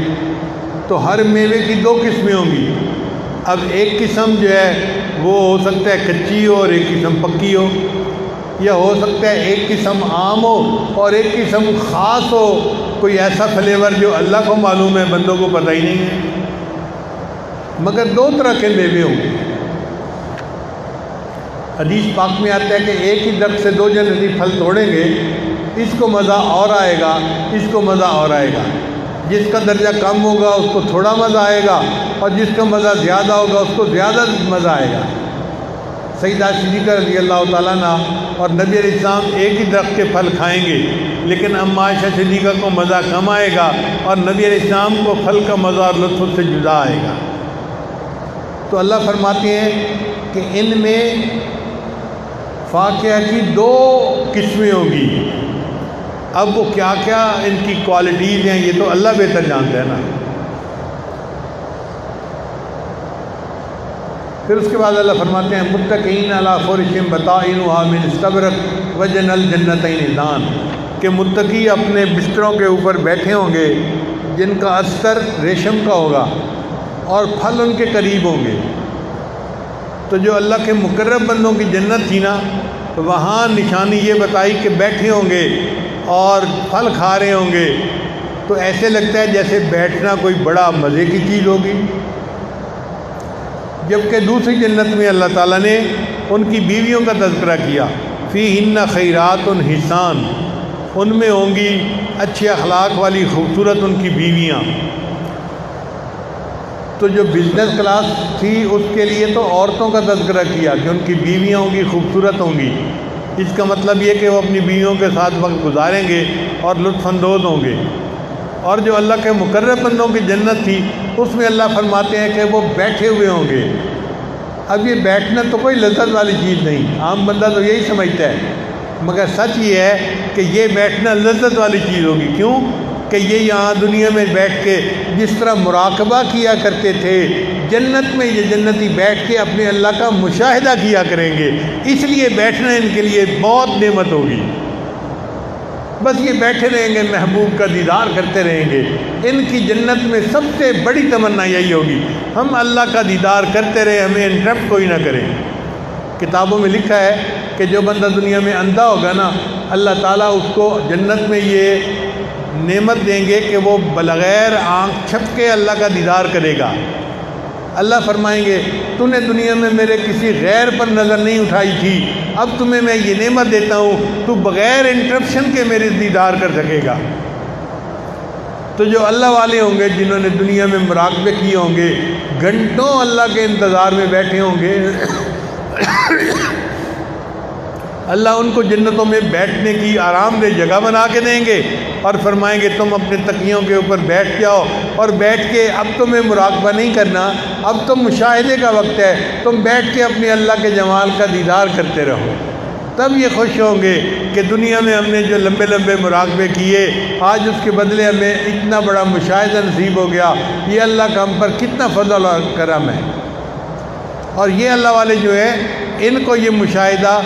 تو ہر میوے کی دو قسمیں ہوں گی۔ اب ایک قسم جو ہے وہ ہو سکتا ہے کچی ہو اور ایک قسم پکی ہو، یا ہو سکتا ہے ایک قسم عام ہو اور ایک قسم خاص ہو، کوئی ایسا فلیور جو اللہ کو معلوم ہے، بندوں کو پتہ ہی نہیں ہے، مگر دو طرح کے میوے ہوں گے۔ حدیث پاک میں آتا ہے کہ ایک ہی درخت سے دو جنتی پھل توڑیں گے، اس کو مزہ اور آئے گا، اس کو مزہ اور آئے گا۔ جس کا درجہ کم ہوگا اس کو تھوڑا مزہ آئے گا، اور جس کا مزہ زیادہ ہوگا اس کو زیادہ مزہ آئے گا۔ سیدہ صدیقہ رضی اللہ تعالیٰ عنہ اور نبی علیہ السلام ایک ہی درخت کے پھل کھائیں گے، لیکن اما عائشہ صدیقہ کو مزہ کم آئے گا، اور نبی علیہ السلام کو پھل کا مزہ اور لطف سے جدا آئے گا۔ تو اللہ فرماتے ہیں کہ ان میں فاکہہ کی دو قسمیں ہوں گی۔ اب وہ کیا کیا ان کی کوالٹیز ہیں یہ تو اللہ بہتر جانتا ہے نا۔ پھر اس کے بعد اللہ فرماتے ہیں متکئین علی فرش بطائنها من استبرق وجنى الجنتین دان، کہ متقی اپنے بستروں کے اوپر بیٹھے ہوں گے جن کا استر ریشم کا ہوگا اور پھل ان کے قریب ہوں گے۔ تو جو اللہ کے مقرب بندوں کی جنت تھی نا، تو وہاں نشانی یہ بتائی کہ بیٹھے ہوں گے اور پھل کھا رہے ہوں گے، تو ایسے لگتا ہے جیسے بیٹھنا کوئی بڑا مزے کی چیز ہوگی۔ جبکہ دوسری جنت میں اللہ تعالیٰ نے ان کی بیویوں کا تذکرہ کیا، فیہن خیرات حسان، ان میں ہوں گی اچھے اخلاق والی خوبصورت ان کی بیویاں۔ تو جو بزنس کلاس تھی اس کے لیے تو عورتوں کا تذکرہ کیا کہ ان کی بیویاں ہوں گی، خوبصورت ہوں گی، اس کا مطلب یہ کہ وہ اپنی بیویوں کے ساتھ وقت گزاریں گے اور لطف اندوز ہوں گے۔ اور جو اللہ کے مقرب بندوں کی جنت تھی اس میں اللہ فرماتے ہیں کہ وہ بیٹھے ہوئے ہوں گے۔ اب یہ بیٹھنا تو کوئی لذت والی چیز نہیں، عام بندہ تو یہی سمجھتا ہے، مگر سچ یہ ہے کہ یہ بیٹھنا لذت والی چیز ہوگی۔ کیوں کہ یہ یہاں دنیا میں بیٹھ کے جس طرح مراقبہ کیا کرتے تھے، جنت میں یہ جنتی بیٹھ کے اپنے اللہ کا مشاہدہ کیا کریں گے، اس لیے بیٹھنا ان کے لیے بہت نعمت ہوگی۔ بس یہ بیٹھے رہیں گے، محبوب کا دیدار کرتے رہیں گے۔ ان کی جنت میں سب سے بڑی تمنا یہی ہوگی ہم اللہ کا دیدار کرتے رہیں، ہمیں انٹرپٹ کوئی نہ کرے۔ کتابوں میں لکھا ہے کہ جو بندہ دنیا میں اندھا ہوگا نا، اللہ تعالیٰ اس کو جنت میں یہ نعمت دیں گے کہ وہ بغیر آنکھ چھپ کے اللہ کا دیدار کرے گا۔ اللہ فرمائیں گے تو نے دنیا میں میرے کسی غیر پر نظر نہیں اٹھائی تھی، اب تمہیں میں یہ نعمت دیتا ہوں تو بغیر انٹرپشن کے میرے دیدار کر سکے گا۔ تو جو اللہ والے ہوں گے جنہوں نے دنیا میں مراقبے کیے ہوں گے، گھنٹوں اللہ کے انتظار میں بیٹھے ہوں گے، اللہ ان کو جنتوں میں بیٹھنے کی آرام دہ جگہ بنا کے دیں گے اور فرمائیں گے تم اپنے تکیوں کے اوپر بیٹھ جاؤ، اور بیٹھ کے اب تمہیں مراقبہ نہیں کرنا، اب تو مشاہدے کا وقت ہے، تم بیٹھ کے اپنے اللہ کے جمال کا دیدار کرتے رہو۔ تب یہ خوش ہوں گے کہ دنیا میں ہم نے جو لمبے لمبے مراقبے کیے، آج اس کے بدلے ہمیں اتنا بڑا مشاہدہ نصیب ہو گیا، یہ اللہ کا ہم پر کتنا فضل اور کرم ہے۔ اور یہ اللہ والے جو ہے ان کو یہ مشاہدہ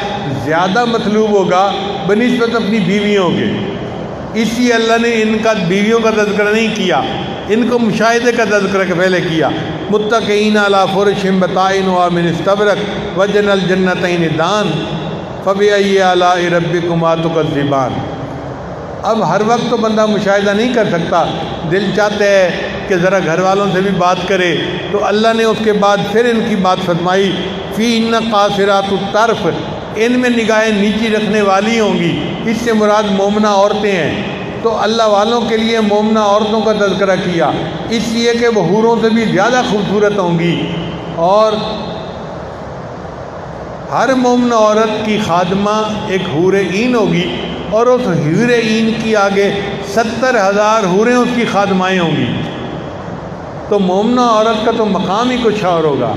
زیادہ مطلوب ہوگا بنسبت اپنی بیویوں کے۔ اس لیے اللہ نے ان کا بیویوں کا تذکرہ نہیں کیا، ان کو مشاہدے کا تذکرہ پہلے کیا۔ متقین علی فرش بطائن من استبرق وجنى الجنتین دان فبأي آلاء ربكما تكذبان۔ اب ہر وقت تو بندہ مشاہدہ نہیں کر سکتا، دل چاہتا ہے کہ ذرا گھر والوں سے بھی بات کرے، تو اللہ نے اس کے بعد پھر ان کی بات فرمائی فیہن قاصرات الطرف، ان میں نگاہیں نیچی رکھنے والی ہوں گی، اس سے مراد مومنہ عورتیں ہیں۔ تو اللہ والوں کے لیے مومنہ عورتوں کا تذکرہ کیا اس لیے کہ وہ حوروں سے بھی زیادہ خوبصورت ہوں گی، اور ہر مومنہ عورت کی خادمہ ایک حور عین ہوگی، اور اس حور عین کی آگے 70,000 حوریں اس کی خادمائیں ہوں گی۔ تو مومنہ عورت کا تو مقام ہی کچھ اور ہوگا۔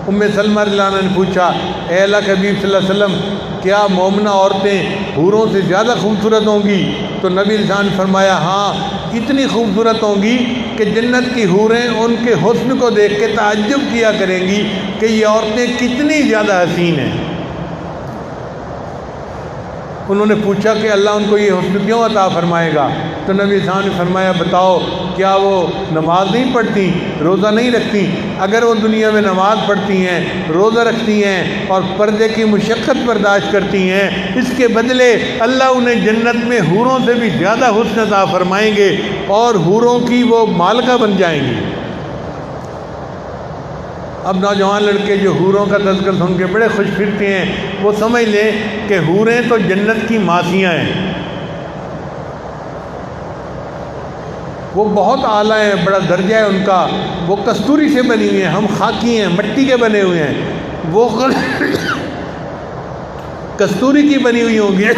ام سلمہ رضی اللہ عنہا نے پوچھا اے اللہ کے حبیب صلی اللہ علیہ وسلم، کیا مومنہ عورتیں حوروں سے زیادہ خوبصورت ہوں گی؟ تو نبی علیہ السلام نے فرمایا ہاں، اتنی خوبصورت ہوں گی کہ جنت کی حوریں ان کے حسن کو دیکھ کے تعجب کیا کریں گی کہ یہ عورتیں کتنی زیادہ حسین ہیں۔ انہوں نے پوچھا کہ اللہ ان کو یہ حسن کیوں عطا فرمائے گا؟ تو نبی صلی اللہ علیہ وسلم نے فرمایا بتاؤ، کیا وہ نماز نہیں پڑھتی، روزہ نہیں رکھتی؟ اگر وہ دنیا میں نماز پڑھتی ہیں، روزہ رکھتی ہیں اور پردے کی مشقت برداشت کرتی ہیں، اس کے بدلے اللہ انہیں جنت میں حوروں سے بھی زیادہ حسن عطا فرمائیں گے اور حوروں کی وہ مالکہ بن جائیں گی۔ اب نوجوان لڑکے جو حوروں کا تذکر سن کے بڑے خوش پھرتے ہیں، وہ سمجھ لیں کہ حوریں تو جنت کی ماسیاں ہیں، وہ بہت اعلیٰ ہیں، بڑا درجہ ہے ان کا، وہ کستوری سے بنی ہوئی ہیں، ہم خاکی ہیں، مٹی کے بنے ہوئے ہیں، وہ کستوری کی بنی ہوئی ہوں گی۔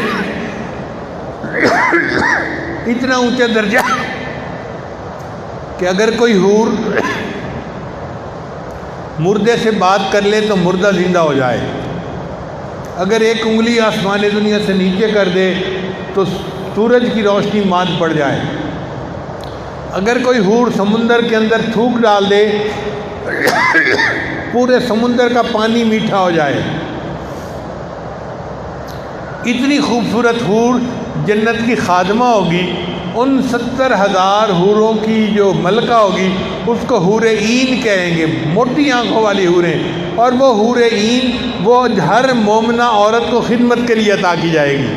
اتنا اونچا درجہ کہ اگر کوئی حور مردے سے بات کر لے تو مردہ زندہ ہو جائے، اگر ایک انگلی آسمان دنیا سے نیچے کر دے تو سورج کی روشنی ماند پڑ جائے، اگر کوئی حور سمندر کے اندر تھوک ڈال دے پورے سمندر کا پانی میٹھا ہو جائے۔ اتنی خوبصورت حور جنت کی خادمہ ہوگی، ان 70,000 حوروں کی جو ملکہ ہوگی اس کو حور عین کہیں گے، موٹی آنکھوں والی حوریں، اور وہ حور عین وہ ہر مومنہ عورت کو خدمت کے لیے عطا کی جائے گی۔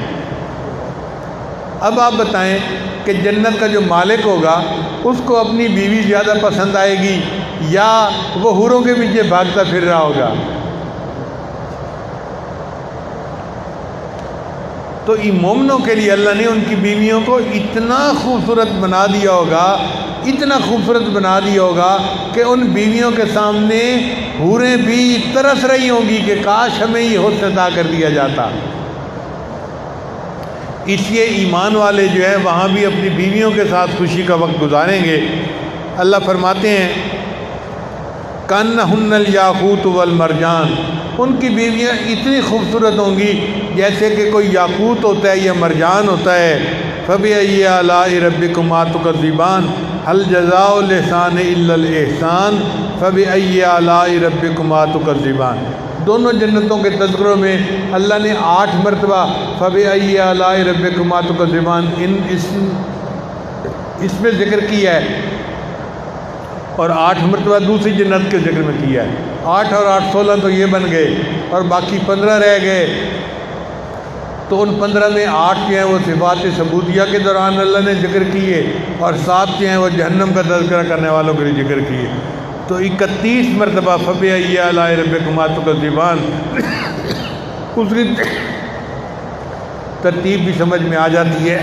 اب آپ بتائیں کہ جنت کا جو مالک ہوگا اس کو اپنی بیوی زیادہ پسند آئے گی یا وہ حوروں کے پیچھے بھاگتا پھر رہا ہوگا؟ تو ان مومنوں کے لیے اللہ نے ان کی بیویوں کو اتنا خوبصورت بنا دیا ہوگا، اتنا خوبصورت بنا دیا ہوگا کہ ان بیویوں کے سامنے حوریں بھی ترس رہی ہوں گی کہ کاش ہمیں یہ حسن عطا کر دیا جاتا۔ اس لیے ایمان والے جو ہیں وہاں بھی اپنی بیویوں کے ساتھ خوشی کا وقت گزاریں گے۔ اللہ فرماتے ہیں کأنہن الیاقوت والمرجان، ان کی بیویاں اتنی خوبصورت ہوں گی جیسے کہ کوئی یاقوت ہوتا ہے یا مرجان ہوتا ہے۔ فبأي آلاء ربكما تكذبان هل جزاء الإحسان إلا الإحسان فبأي آلاء ربكما تكذبان۔ دونوں جنتوں کے تذکروں میں اللہ نے 8 مرتبہ فبأي آلاء ربكما تكذبان اس میں ذکر کیا ہے، اور 8 مرتبہ دوسری جنت کے ذکر میں کیا ہے۔ 8 اور 8 16 تو یہ بن گئے، اور باقی 15 رہ گئے۔ تو ان 15 میں 8 جو ہیں وہ صفات ثبوتیہ کے دوران اللہ نے ذکر کیے، اور 7 جو ہیں وہ جہنم کا تذکرہ کرنے والوں کے لیے ذکر کیے۔ تو 31 مرتبہ فبأي آلاء ربكما تكذبان۔ اس کی ترتیب بھی سمجھ میں آ جاتی ہے۔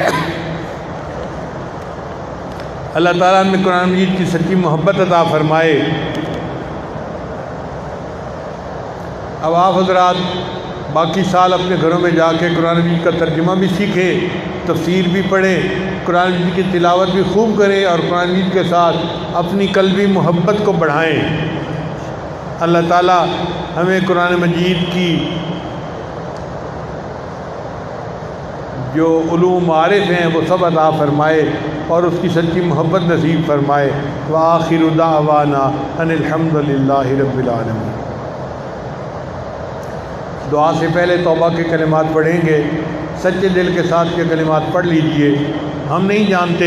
اللہ تعالیٰ نے قرآن مجید کی سچی محبت عطا فرمائے۔ اب آپ حضرات باقی سال اپنے گھروں میں جا کے قرآن مجید کا ترجمہ بھی سیکھیں، تفسیر بھی پڑھیں، قرآن مجید کی تلاوت بھی خوب کریں، اور قرآن مجید کے ساتھ اپنی قلبی محبت کو بڑھائیں۔ اللہ تعالیٰ ہمیں قرآن مجید کی جو علوم معارف ہیں وہ سب عطا فرمائے اور اس کی سچی محبت نصیب فرمائے۔ وآخر دعوانا ان الحمد للہ رب العالمین۔ دعا سے پہلے توبہ کے کلمات پڑھیں گے۔ سچے دل کے ساتھ یہ کلمات پڑھ لیجئے۔ ہم نہیں جانتے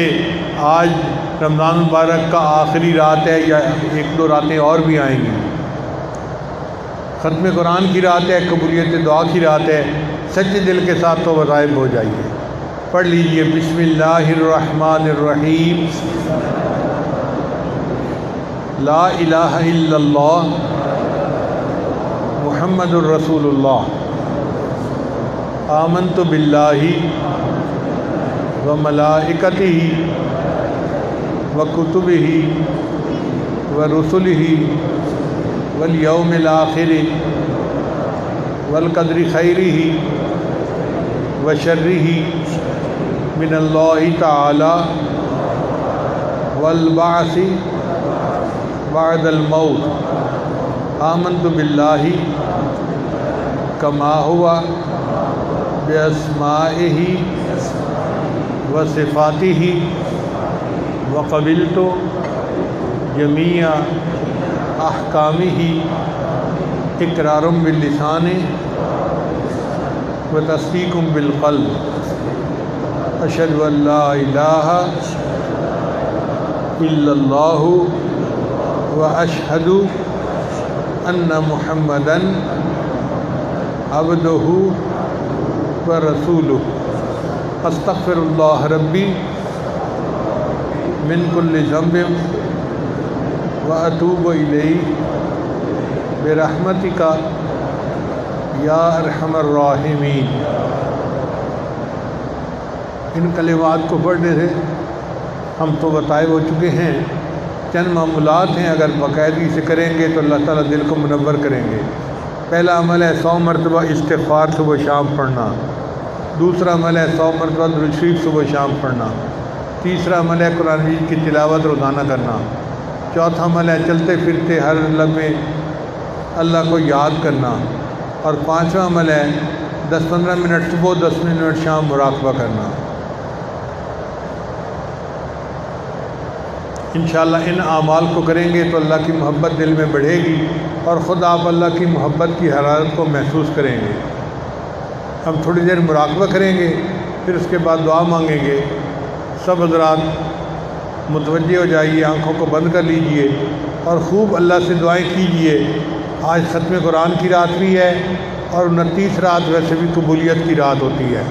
آج رمضان المبارک کا آخری رات ہے یا ایک دو راتیں اور بھی آئیں گی، ختم قرآن کی رات ہے، قبولیت دعا کی رات ہے۔ سچے دل کے ساتھ تو غائب ہو جائیے۔ پڑھ لیجئے بسم اللہ الرحمن الرحیم، لا الہ الا اللہ محمد الرسول اللہ، آمنت باللہ و ملائکتہ و کتبہ و رسلہ والیوم الآخر والقدر خیرہ و شرہ من اللہ تعالی والبعث بعد الموت، آمنت باللہ کما ہوا باسمائہ و صفاتہ وقبلت جمیع احکامہ اقرار باللسان و تصدیق بالقلب، اشہد ان لا الہ الا اللہ و اشہد ان محمدًا عبدہ و رسولہ، استغفر اللہ ربی من کل ذنب و اتوب الیہ برحمتک یا ارحم الراحمین۔ ان کلمات کو پڑھنے سے ہم تو بتائے ہو چکے ہیں، چند معمولات ہیں، اگر باقاعدگی سے کریں گے تو اللہ تعالیٰ دل کو منور کریں گے۔ پہلا عمل ہے 100 مرتبہ استغفار صبح و شام پڑھنا، دوسرا عمل ہے 100 مرتبہ درود شریف صبح و شام پڑھنا، تیسرا عمل ہے قرآن مجید کی تلاوت روزانہ کرنا، چوتھا عمل ہے چلتے پھرتے ہر لمحے اللہ کو یاد کرنا، اور پانچواں عمل ہے 10-15 منٹ صبح 10 منٹ شام مراقبہ کرنا۔ انشاءاللہ ان اعمال کو کریں گے تو اللہ کی محبت دل میں بڑھے گی اور خود آپ اللہ کی محبت کی حرارت کو محسوس کریں گے۔ ہم تھوڑی دیر مراقبہ کریں گے، پھر اس کے بعد دعا مانگیں گے۔ سب حضرات متوجہ ہو جائیے، آنکھوں کو بند کر لیجئے اور خوب اللہ سے دعائیں کیجئے۔ آج ختم قرآن کی رات بھی ہے اور 29 رات ویسے بھی قبولیت کی رات ہوتی ہے۔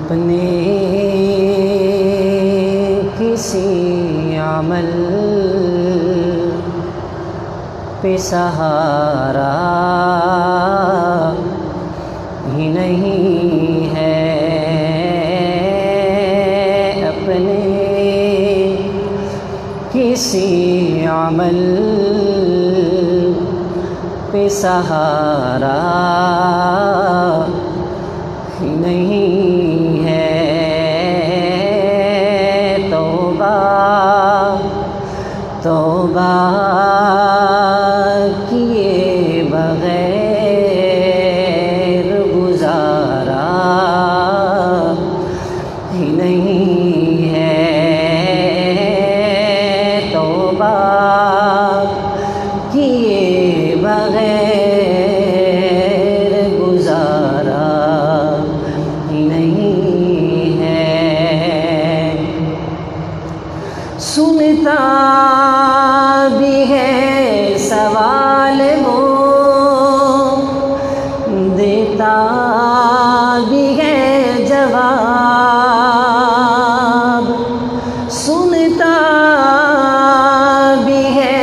اپنے کسی عمل پہ سہارا ہی نہیں ہے، اپنے کسی عمل پہ سہارا ہی نہیں ہے، توبہ توبہ کیے بغیر گزارا ہی نہیں ہے، توبہ کیے بغیر گزارا ہی نہیں ہے، سنتا بھی ہے سوال وہ دیتا بھی ہے جواب، سنتا بھی ہے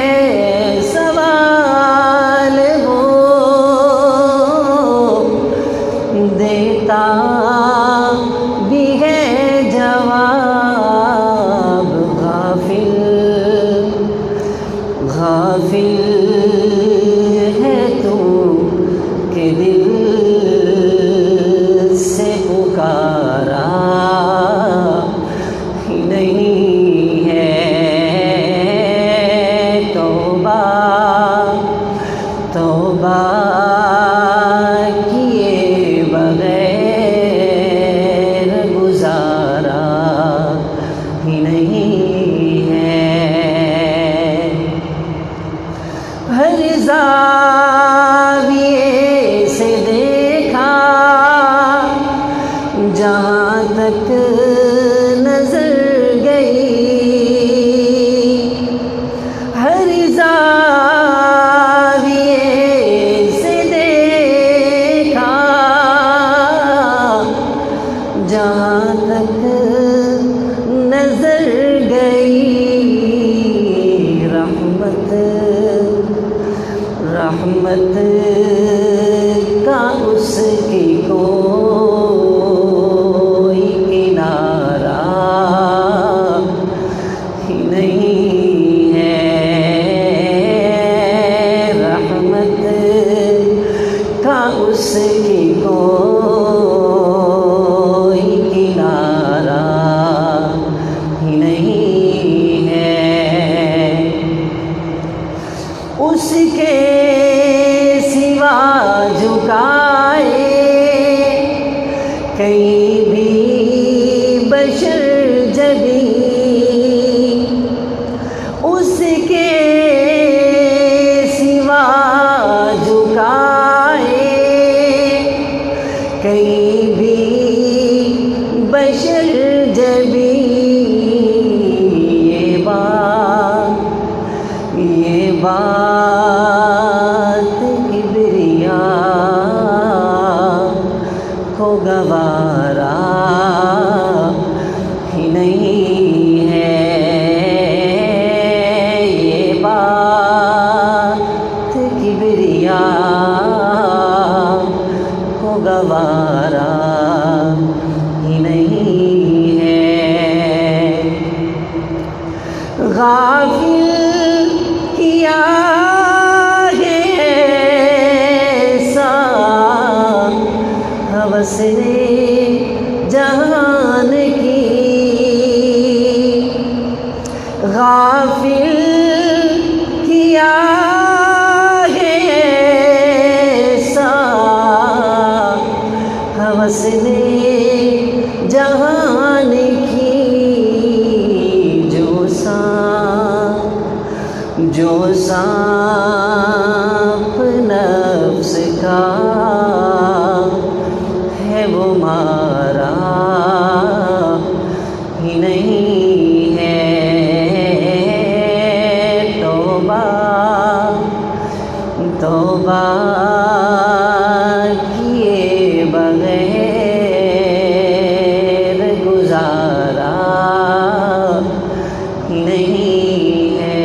سوال وہ، دیتا بھی ہے جواب۔ غافل غافل ہے تو کہ دل سے پکارا ہی نہیں ہے۔ توبہ توبہ کیے بغیر گزارا ہی نہیں ہے۔ ہر زاویے سے دیکھا جہاں تک نظر گئی، ہر زاویے سے دیکھا جہاں تک نظر گئی۔ رحمت رحمت کا اس کی کوئی کنارہ ہی نہیں ہے۔ رحمت کا اس کی کوئی کنارہ ہی نہیں ہے۔ اس کے سوا جھکائے کہیں بھی بشر جبی، اس کے سوا جھکائے کہیں بھی بشر جبی۔ یہ بات کبریاء کو گوارا ہی نہیں ہے۔ یہ بات کبریاء کو گوارا ہی نہیں ہے۔ غافل کیا ہے ایسا ہوس نے جہان کی، غافل کیا ہے ایسا ہوس نے جہان کی۔ جو سانپ نفس کا ہے وہ مارا ہی نہیں ہے۔ توبہ توبہ کیے بغیر گزارا ہی نہیں ہے۔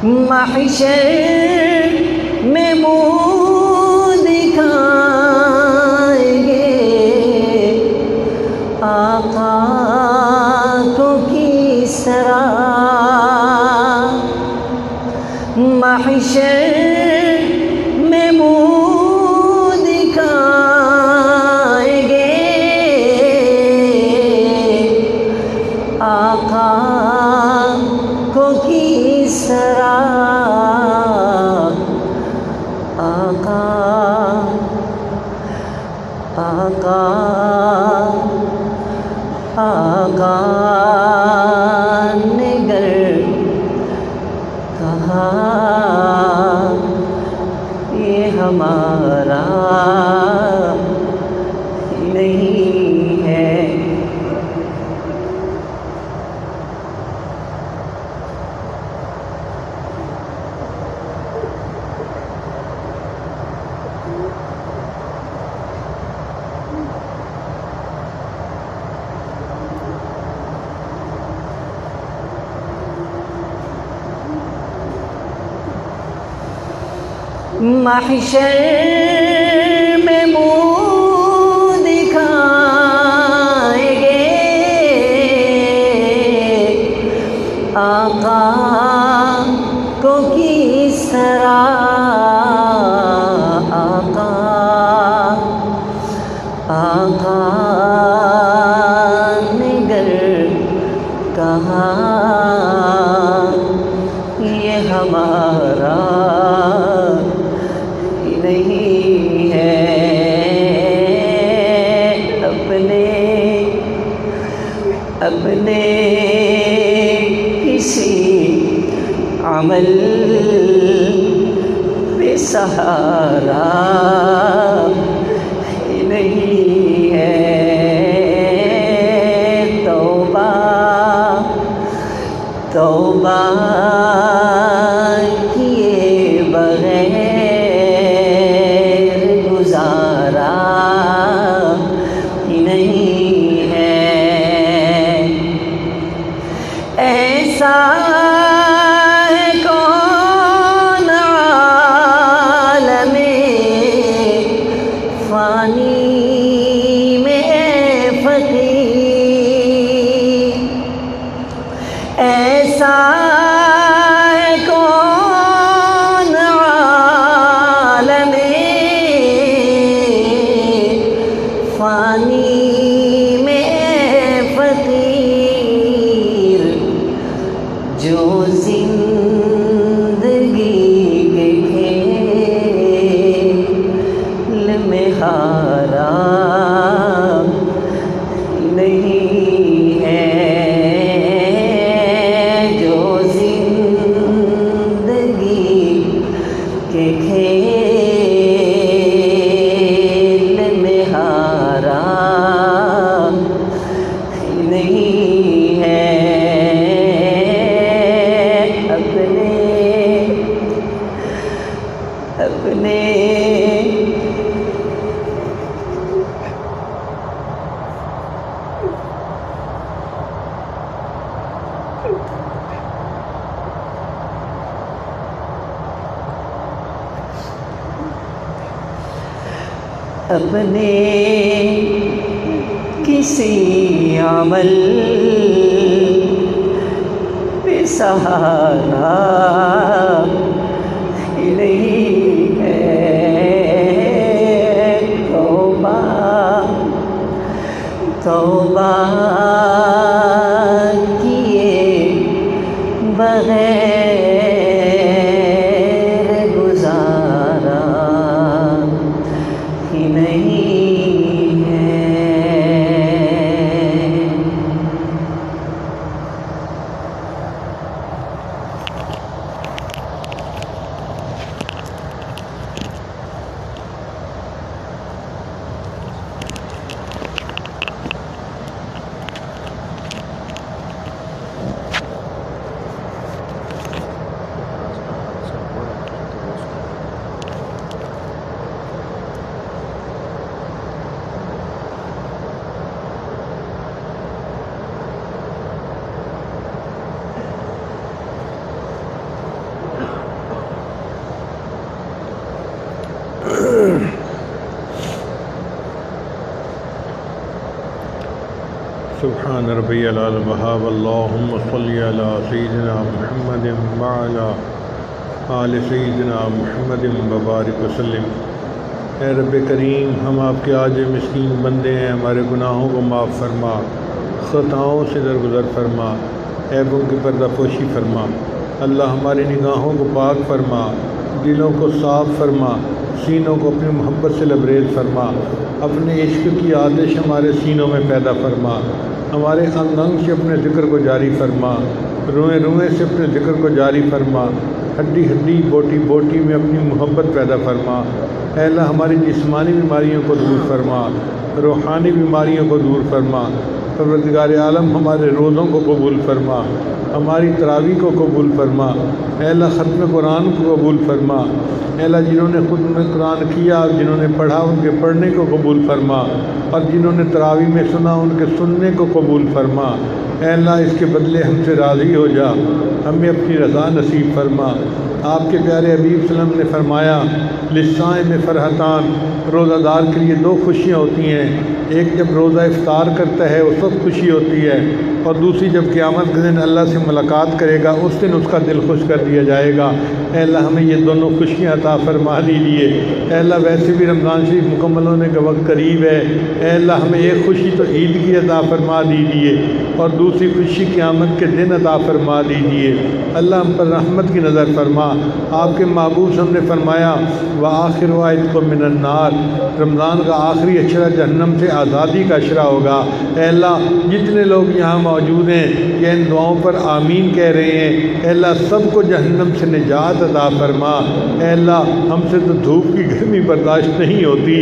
محشر میں منہ دکھائیں گے آقا کو کس طرح، محشر میں منہ دکھائیں گے آقا کو کس طرح۔ آقا آقا آقا نے گر کہا یہ ہمارا نہیں ہے۔ محشر میں منہ دکھائیں گے آقا کو کس طرح آقا نے گر کہا یہ ہمارا نہیں ہے اپنے کسی عمل پہ سہارا نہیں ہے توبہ کیے بغیر گزارا ہی نہیں ہے ایسا ہے کون عالم فانی میں فقیر ایسا ہے کون عالم فانی میں فقیر جو زندگی کے کھیل میں ہارا نہیں ہے جو زندگی کے کھیل میں ہارا نہیں ہے اپنے کسی عمل پہ سہارا نہیں ہے توبہ کیے بغیر گزارا ہی نہیں ہے سبحان ربی العلی وہاب اللہم صلی علی سیدنا محمد وعلی آل سیدنا محمد وبارک وسلم۔ اے رب کریم، ہم آپ کے عاجز مسکین بندے ہیں، ہمارے گناہوں کو معاف فرما، خطاؤں سے درگزر فرما، عیبوں کی پردہ پوشی فرما۔ اللہ ہماری نگاہوں کو پاک فرما، دلوں کو صاف فرما، سینوں کو اپنی محبت سے لبریز فرما، اپنے عشق کی آتش ہمارے سینوں میں پیدا فرما، ہمارے انگ انگ سے اپنے ذکر کو جاری فرما، روئیں روئیں سے اپنے ذکر کو جاری فرما، ہڈی ہڈی بوٹی بوٹی میں اپنی محبت پیدا فرما۔ اے اللہ ہماری جسمانی بیماریوں کو دور فرما، روحانی بیماریوں کو دور فرما۔ پروردگار عالم ہمارے روزوں کو قبول فرما، ہماری تراویح کو قبول فرما۔ اے اللہ ختم قرآن کو قبول فرما۔ اے اللہ جنہوں نے خود میں قرآن کیا اور جنہوں نے پڑھا ان کے پڑھنے کو قبول فرما، اور جنہوں نے تراویح میں سنا ان کے سننے کو قبول فرما۔ اے اللہ اس کے بدلے ہم سے راضی ہو جا، ہمیں اپنی رضا نصیب فرما۔ آپ کے پیارے حبیب صلی اللہ علیہ وسلم نے فرمایا للصائم فرحتان، روزہ دار کے لیے دو خوشیاں ہوتی ہیں، ایک جب روزہ افطار کرتا ہے اس وقت خوشی ہوتی ہے، اور دوسری جب قیامت کے دن اللہ سے ملاقات کرے گا اس دن اس کا دل خوش کر دیا جائے گا۔ اے اللہ ہمیں یہ دونوں خوشیاں عطا فرما دیجیے۔ اے اللہ ویسے بھی رمضان شریف مکمل ہونے کا وقت قریب ہے، اے اللہ ہمیں ایک خوشی تو عید کی عطا فرما دیجیے اور دوسری خوشی قیامت کے دن عطا فرما دیجیے۔ اللہ ہم پر رحمت کی نظر فرما۔ آپ کے محبوب صلی اللہ علیہ وسلم نے فرمایا وآخر وعدکم من النار، رمضان کا آخری اشرہ جہنم سے آزادی کا اشرہ ہوگا۔ اے اللہ جتنے لوگ یہاں موجود ہیں یہ ان دعاؤں پر آمین کہہ رہے ہیں، اے اللہ سب کو جہنم سے نجات عطا فرما۔ اے اللہ ہم سے تو دھوپ کی گرمی برداشت نہیں ہوتی،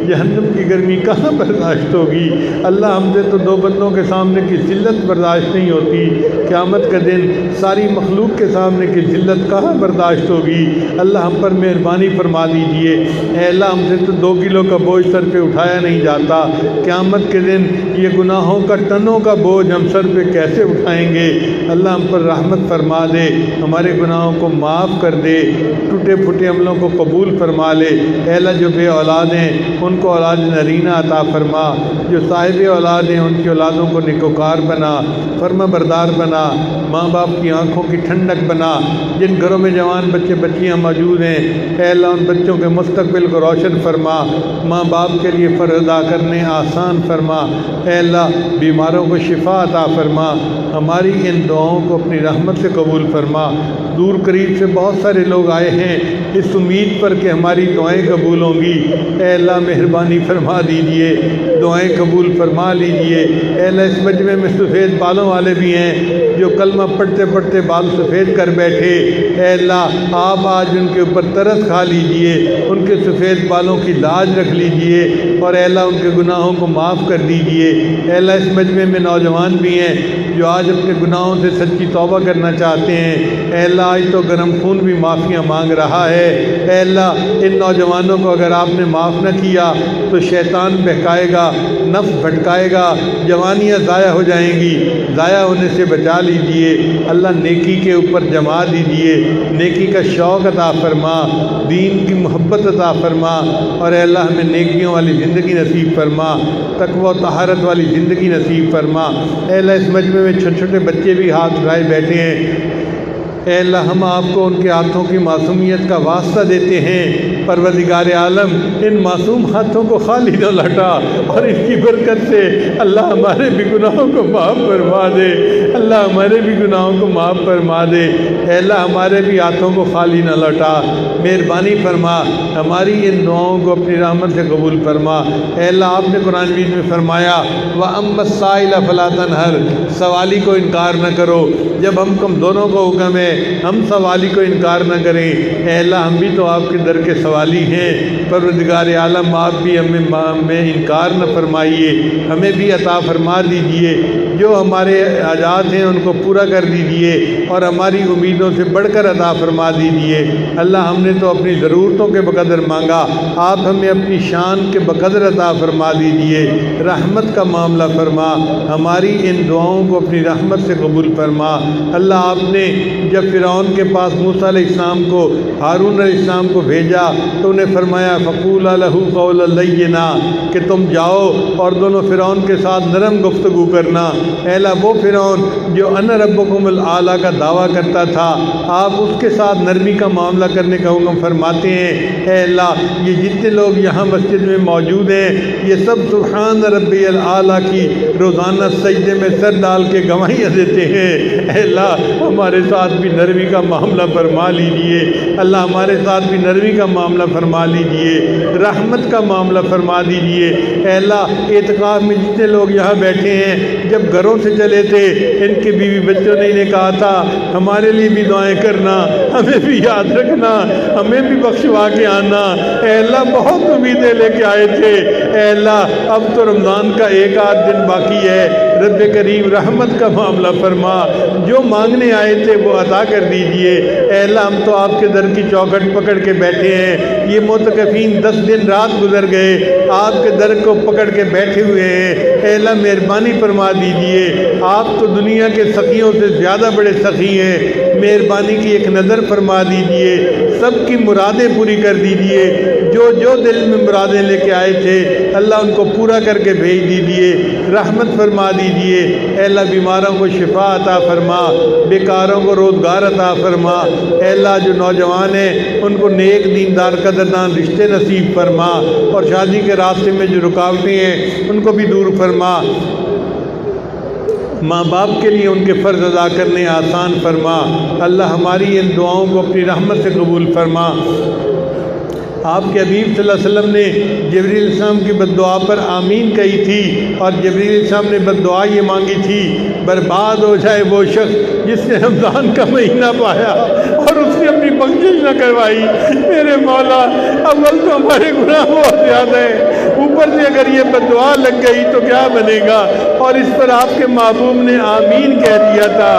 جہنم کی گرمی کہاں برداشت ہوگی؟ اللہ ہم سے تو دو بندوں کے سامنے کی ذلت برداشت نہیں ہوتی، قیامت کا دن ساری مخلوق کے سامنے کی ذلت کہاں برداشت ہوگی؟ اللہ ہم پر مہربانی فرما دیجئے۔ اے اللہ ہم سے تو 2 کلو کا بوجھ سر پہ اٹھایا نہیں جاتا، قیامت کے دن یہ گناہوں کا ٹنوں کا بوجھ ہم سر پہ کیسے اٹھائیں گے؟ اللہ ہم پر رحمت فرما دے، ہمارے گناہوں کو معاف کر دے، ٹوٹے پھوٹے عملوں کو قبول فرما لے۔ اے اللہ جو بے اولاد ہیں ان کو اولاد نرینہ عطا فرما، جو صاحب اولاد ہیں ان کی اولادوں کو نیکوکار بنا، فرما بردار بنا، ماں باپ کی آنکھوں کی ٹھنڈک بنا۔ جن گھروں میں جوان بچے بچیاں موجود ہیں اے اللہ ان بچوں کے مستقبل کو روشن فرما، ماں باپ کے لیے فرض ادا کرنے آسان فرما۔ اے اللہ بیماروں کو شفا عطا فرما، ہماری ان دعاؤں کو اپنی رحمت سے قبول فرما۔ دور قریب سے بہت سارے لوگ آئے ہیں اس امید پر کہ ہماری دعائیں قبول ہوں گی، اے اللہ مہربانی فرما دیجئے، دعائیں قبول فرما لیجئے۔ اے اللہ اس مجمع میں سفید بالوں والے بھی ہیں جو کلمہ پڑھتے پڑھتے بال سفید کر بیٹھے، اے اللہ آپ آج ان کے اوپر ترس کھا لیجئے، ان کے سفید بالوں کی لاج رکھ لیجئے اور اے اللہ ان کے گناہوں کو معاف کر دیجئے۔ اے اللہ اس مجمع میں نوجوان بھی ہیں جو آج اپنے گناہوں سے سچی توبہ کرنا چاہتے ہیں، اے اللہ آج تو گرم خون بھی معافیاں مانگ رہا ہے۔ اے اللہ ان نوجوانوں کو اگر آپ نے معاف نہ کیا تو شیطان بہکائے گا، نفس بھٹکائے گا، جوانیاں ضائع ہو جائیں گی، ضائع ہونے سے بچا لیجئے۔ اللہ نیکی کے اوپر جما دیجئے، نیکی کا شوق عطا فرما، دین کی محبت عطا فرما اور اے اللہ ہمیں نیکیوں والی زندگی نصیب فرما، تقوی و طہارت والی زندگی نصیب فرما۔ اے اللہ اس مجمع میں چھوٹے چھوٹے بچے بھی ہاتھ اٹھائے بیٹھے ہیں، اے اللہ ہم آپ کو ان کے ہاتھوں کی معصومیت کا واسطہ دیتے ہیں، پروردگار عالم ان معصوم ہاتھوں کو خالی نہ لٹا اور ان کی برکت سے اللہ ہمارے بھی گناہوں کو معاف فرما دے، اللہ ہمارے بھی گناہوں کو معاف فرما دے۔ اے اللہ ہمارے بھی ہاتھوں کو خالی نہ لٹا، مہربانی فرما، ہماری ان دعاؤں کو اپنی رحمت سے قبول فرما۔ اے اللہ آپ نے قرآن مجید میں فرمایا وَأَمَّا السَّائِلَ فَلَا تَنْهَرْ، سوالی کو انکار نہ کرو۔ جب ہم دونوں کو حکم ہے ہم سوالی کو انکار نہ کریں، اے اللہ ہم بھی تو آپ کے در کے سوالی ہیں، پروردگار عالم آپ بھی ہمیں انکار نہ فرمائیے، ہمیں بھی عطا فرما دیجئے، جو ہمارے حاجات ہیں ان کو پورا کر دیجئے اور ہماری امیدوں سے بڑھ کر عطا فرما دیجئے۔ اللہ ہم نے تو اپنی ضرورتوں کے بقدر مانگا، آپ ہمیں اپنی شان کے بقدر عطا فرما دیجئے، رحمت کا معاملہ فرما، ہماری ان دعاؤں کو اپنی رحمت سے قبول فرما۔ اللہ آپ نے جب فرعون کے پاس موسیٰ علیہ السلام کو ہارون علیہ السلام کو بھیجا تو انہیں فرمایا فَقُولَا لَهُ قَوْلًا لَيِّنًا، کہ تم جاؤ اور دونوں فرعون کے ساتھ نرم گفتگو کرنا۔ اے اللہ وہ فرعون جو انا ربکم الاعلیٰ کا دعویٰ کرتا تھا آپ اس کے ساتھ نرمی کا معاملہ کرنے کا حکم فرماتے ہیں۔ اے اللہ یہ جتنے لوگ یہاں مسجد میں موجود ہیں یہ سب سبحان ربی الاعلیٰ کی روزانہ سجدے میں سر ڈال کے گواہیاں دیتے ہیں۔ اے اللہ ہمارے ساتھ بھی نرمی کا معاملہ فرما لیجئے، اللہ ہمارے ساتھ بھی نرمی کا معاملہ فرما لیجئے، رحمت کا معاملہ فرما دیجئے۔ اے اللہ اعتکاف میں جتنے لوگ یہاں بیٹھے ہیں جب گھروں سے چلے تھے ان کے بیوی بچوں نے انہیں کہا تھا ہمارے لیے بھی دعائیں کرنا، ہمیں بھی یاد رکھنا، ہمیں بھی بخشوا کے آنا۔ اے اللہ بہت امیدیں لے کے آئے تھے، اے اللہ اب تو رمضان کا 1 آدھ دن باقی ہے، رب کریم رحمت کا معاملہ فرما، جو مانگنے آئے تھے وہ عطا کر دیجئے۔ اے اللہ ہم تو آپ کے در کی چوکھٹ پکڑ کے بیٹھے ہیں، یہ معتکفین 10 دن رات گزر گئے آپ کے در کو پکڑ کے بیٹھے ہوئے ہیں۔ اے اللہ مہربانی فرما دیجئے، آپ تو دنیا کے سخیوں سے زیادہ بڑے سخی ہیں، مہربانی کی ایک نظر فرما دیجئے، سب کی مرادیں پوری کر دیجئے، جو دل میں مرادیں لے کے آئے تھے اللہ ان کو پورا کر کے بھیج دیجئے، رحمت فرما دیجئے، اے اللہ بیماروں کو شفا عطا فرما، بیکاروں کو روزگار عطا فرما، اے اللہ جو نوجوان ہیں ان کو نیک دیندار قدردان رشتے نصیب فرما، اور شادی کے راستے میں جو رکاوٹیں ہیں ان کو بھی دور فرما، ماں باپ کے لیے ان کے فرض ادا کرنے آسان فرما، اللہ ہماری ان دعاؤں کو اپنی رحمت سے قبول فرما۔ آپ کے حبیب صلی اللہ علیہ وسلم نے جبریل علیہ السلام کی بد دعا پر آمین کہی تھی، اور جبریل علیہ السلام نے بد دعا یہ مانگی تھی، برباد ہو جائے وہ شخص جس نے رمضان کا مہینہ پایا اور اس نے اپنی بخشش نہ کروائی۔ میرے مولا اول تو ہمارے گناہ بہت زیادہ ہیں، اوپر سے اگر یہ بد دعا لگ گئی تو کیا بنے گا، اور اس پر آپ کے محبوب نے آمین کہہ دیا تھا۔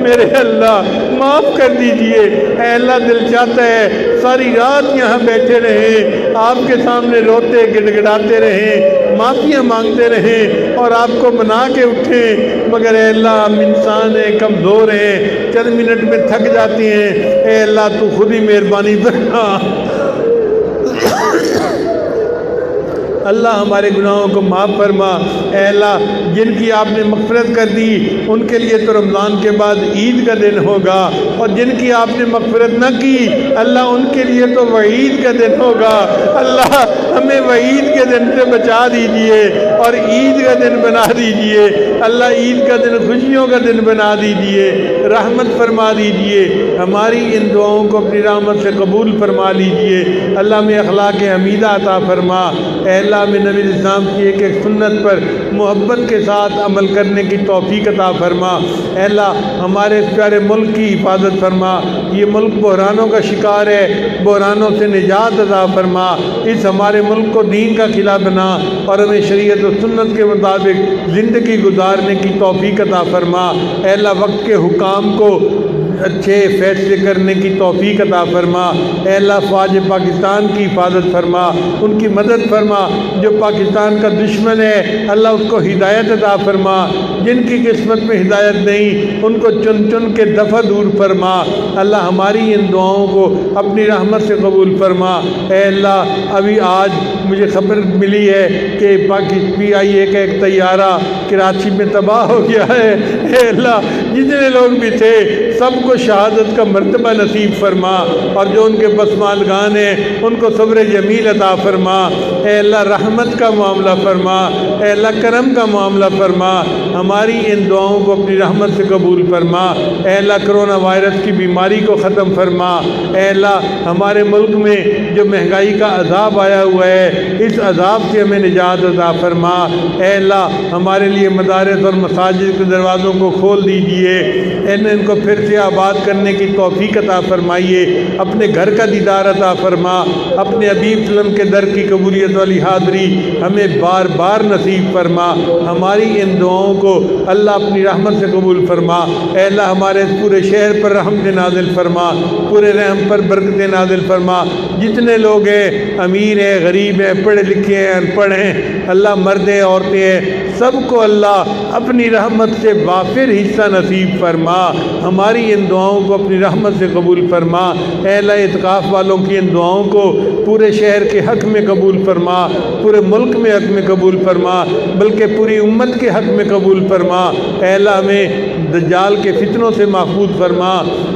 میرے اللہ معاف کر دیجئے، اے اللہ دل چاہتا ہے ساری رات یہاں بیٹھے رہیں، آپ کے سامنے روتے گڑ گڑاتے رہیں، معافیاں مانگتے رہیں اور آپ کو منا کے اٹھیں، مگر اے اللہ ہم انسان ہیں، کمزور ہیں، چند منٹ میں تھک جاتے ہیں، اے اللہ تو خود ہی مہربانی فرما۔ اللہ ہمارے گناہوں کو معاف فرما، اے اللہ جن کی آپ نے مغفرت کر دی ان کے لیے تو رمضان کے بعد عید کا دن ہوگا، اور جن کی آپ نے مغفرت نہ کی اللہ ان کے لیے تو وعید کا دن ہوگا۔ اللہ ہمیں وعید کے دن سے بچا دیجئے اور عید کا دن بنا دیجئے، اللہ عید کا دن خوشیوں کا دن بنا دیجئے، رحمت فرما دیجئے، ہماری ان دعاؤں کو اپنی رحمت سے قبول فرما لیجئے۔ اللہ میں اخلاق حمیدہ عطا فرما، اے اللہ میں نبی الاسلام کی ایک ایک سنت پر محبت کے ساتھ عمل کرنے کی توفیق عطا فرما۔ اے اللہ ہمارے اس پیارے ملک کی حفاظت فرما، یہ ملک بحرانوں کا شکار ہے، بحرانوں سے نجات عطا فرما، اس ہمارے ملک کو دین کا قلعہ بنا اور ہمیں شریعت و سنت کے مطابق زندگی گزارنے کی توفیق عطا فرما۔ اے اللہ وقت کے حکام کو اچھے فیصلے کرنے کی توفیق عطا فرما۔ اے اللہ فوج پاکستان کی حفاظت فرما، ان کی مدد فرما، جو پاکستان کا دشمن ہے اللہ اس کو ہدایت عطا فرما، جن کی قسمت میں ہدایت نہیں ان کو چن چن کے دفع دور فرما۔ اللہ ہماری ان دعاؤں کو اپنی رحمت سے قبول فرما۔ اے اللہ ابھی آج مجھے خبر ملی ہے کہ PIA کا ایک طیارہ کراچی میں تباہ ہو گیا ہے۔ اے اللہ جتنے لوگ بھی تھے سب کو شہادت کا مرتبہ نصیب فرما، اور جو ان کے پسماندگان ہیں ان کو صبر جمیل عطا فرما۔ اے اللہ رحمت کا معاملہ فرما، اے اللہ کرم کا معاملہ فرما، ہماری ان دعاؤں کو اپنی رحمت سے قبول فرما۔ اے اللہ کرونا وائرس کی بیماری کو ختم فرما۔ اے اللہ ہمارے ملک میں جو مہنگائی کا عذاب آیا ہوا ہے اس عذاب سے ہمیں نجات عطا فرما۔ اے اللہ ہمارے لیے مدارس اور مساجد کے دروازوں کو کھول دیجئے، ان کو پھر سے آباد کرنے کی توفیق عطا فرمائیے، اپنے گھر کا دیدار عطا فرما، اپنے حبیب صلی اللہ علیہ وسلم کے در کی قبولیت والی حاضری ہمیں بار بار نصیب فرما۔ ہماری ان دعاؤں کو اللہ اپنی رحمت سے قبول فرما۔ اے اللہ ہمارے اس پورے شہر پر رحمت نازل فرما، پورے رحم پر برکت نازل فرما۔ جتنے لوگ ہیں امیر ہیں غریب ہیں پڑھے لکھے ہیں ان پڑھ ہیں، اللہ مرد ہیں عورتیں ہیں، سب کو اللہ اپنی رحمت سے وافر حصہ نصیب فرما۔ ہماری ان دعاؤں کو اپنی رحمت سے قبول فرما۔ اے اللہ اعتکاف والوں کی ان دعاؤں کو پورے شہر کے حق میں قبول فرما، پورے ملک میں حق میں قبول فرما، بلکہ پوری امت کے حق میں قبول فرما۔ اے اللہ ہمیں دجال کے فتنوں سے محفوظ فرما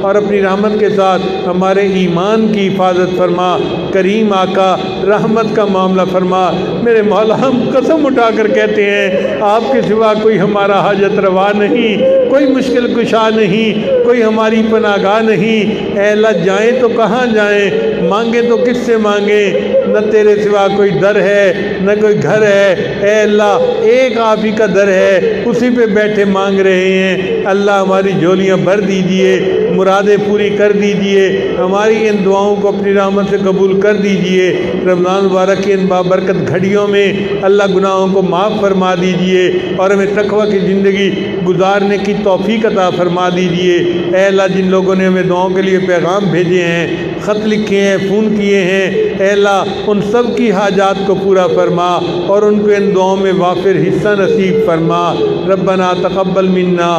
اور اپنی رحمت کے ساتھ ہمارے ایمان کی حفاظت فرما۔ کریم آقا رحمت کا معاملہ فرما۔ میرے مولا ہم قسم اٹھا کر کہتے ہیں آپ کے سوا کوئی ہمارا حاجت روا نہیں، کوئی مشکل کشا نہیں، کوئی ہماری پناہ گاہ نہیں۔ اے اللہ جائیں تو کہاں جائیں، مانگیں تو کس سے مانگیں، نہ تیرے سوا کوئی در ہے نہ کوئی گھر ہے۔ اے اللہ ایک آپ ہی کا در ہے، اسی پہ بیٹھے مانگ رہے ہیں۔ اللہ ہماری جھولیاں بھر دیجئے، مرادیں پوری کر دیجئے، ہماری ان دعاؤں کو اپنی رحمت سے قبول کر دیجئے۔ رمضان مبارک کی ان بابرکت گھڑیوں میں اللہ گناہوں کو معاف فرما دیجئے اور ہمیں تقوی کی زندگی گزارنے کی توفیق عطا فرما دیجئے۔ اے اللہ جن لوگوں نے ہمیں دعاؤں کے لیے پیغام بھیجے ہیں، خط لکھے ہیں، فون کیے ہیں، اے اللہ ان سب کی حاجات کو پورا فرما اور ان کو ان دعاؤں میں وافر حصہ نصیب فرما۔ ربنا تقبل منا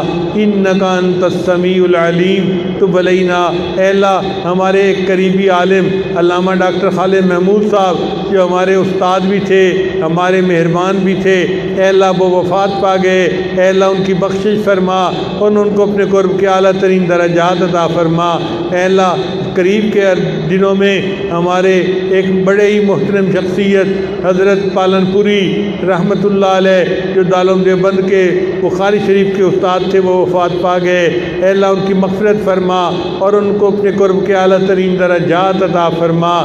انک انت السمیع العلیم تب علینا۔ اے اللہ ہمارے ایک قریبی عالم علامہ ڈاکٹر خالد محمود صاحب جو ہمارے استاد بھی تھے، ہمارے مہربان بھی تھے، اے اللہ وہ وفات پا گئے، اے اللہ ان کی بخشش فرما اور ان کو اپنے قرب کے اعلیٰ ترین درجات عطا فرما۔ اے اللہ قریب کے دنوں میں ہمارے ایک بڑے ہی محترم شخصیت حضرت پالن پوری رحمۃ اللہ علیہ جو دارالعلوم دیوبند کے بخاری شریف کے استاد تھے وہ وفات پا گئے، اے اللہ ان کی مغفرت فرما اور ان کو اپنے قرب کے اعلیٰ ترین درجات عطا فرما۔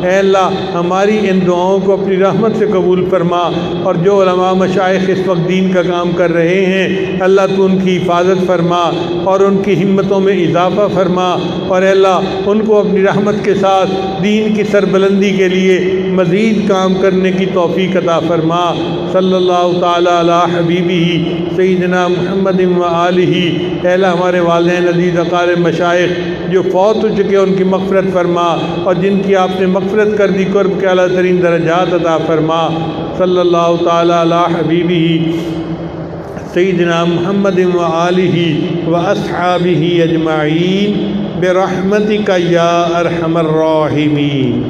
اے اللہ ہماری ان دعاؤں کو اپنی رحمت سے قبول فرما اور جو علماء مشائخ اس وقت دین کا کام کر رہے ہیں اللہ تو ان کی حفاظت فرما اور ان کی ہمتوں میں اضافہ فرما اور اے اللہ ان کو اپنی رحمت کے ساتھ دین کی سربلندی کے لیے مزید کام کرنے کی توفیق عطا فرما۔ صلی اللہ تعالیٰ علی حبیبہ سیدنا محمد و آلہ۔ اے اللہ ہمارے والدین عزیز اقارب مشائخ جو فوت ہو چکے ان کی مغفرت فرما اور جن کی آپ نے مغفرت کر دی قرب کے اعلیٰ ترین درجات عطا فرما۔ صلی اللہ تعالیٰ علی حبیبہ سیدنا محمد و آلہ و اصحابہ اجمعین برحمتک یا ارحم الراحمین۔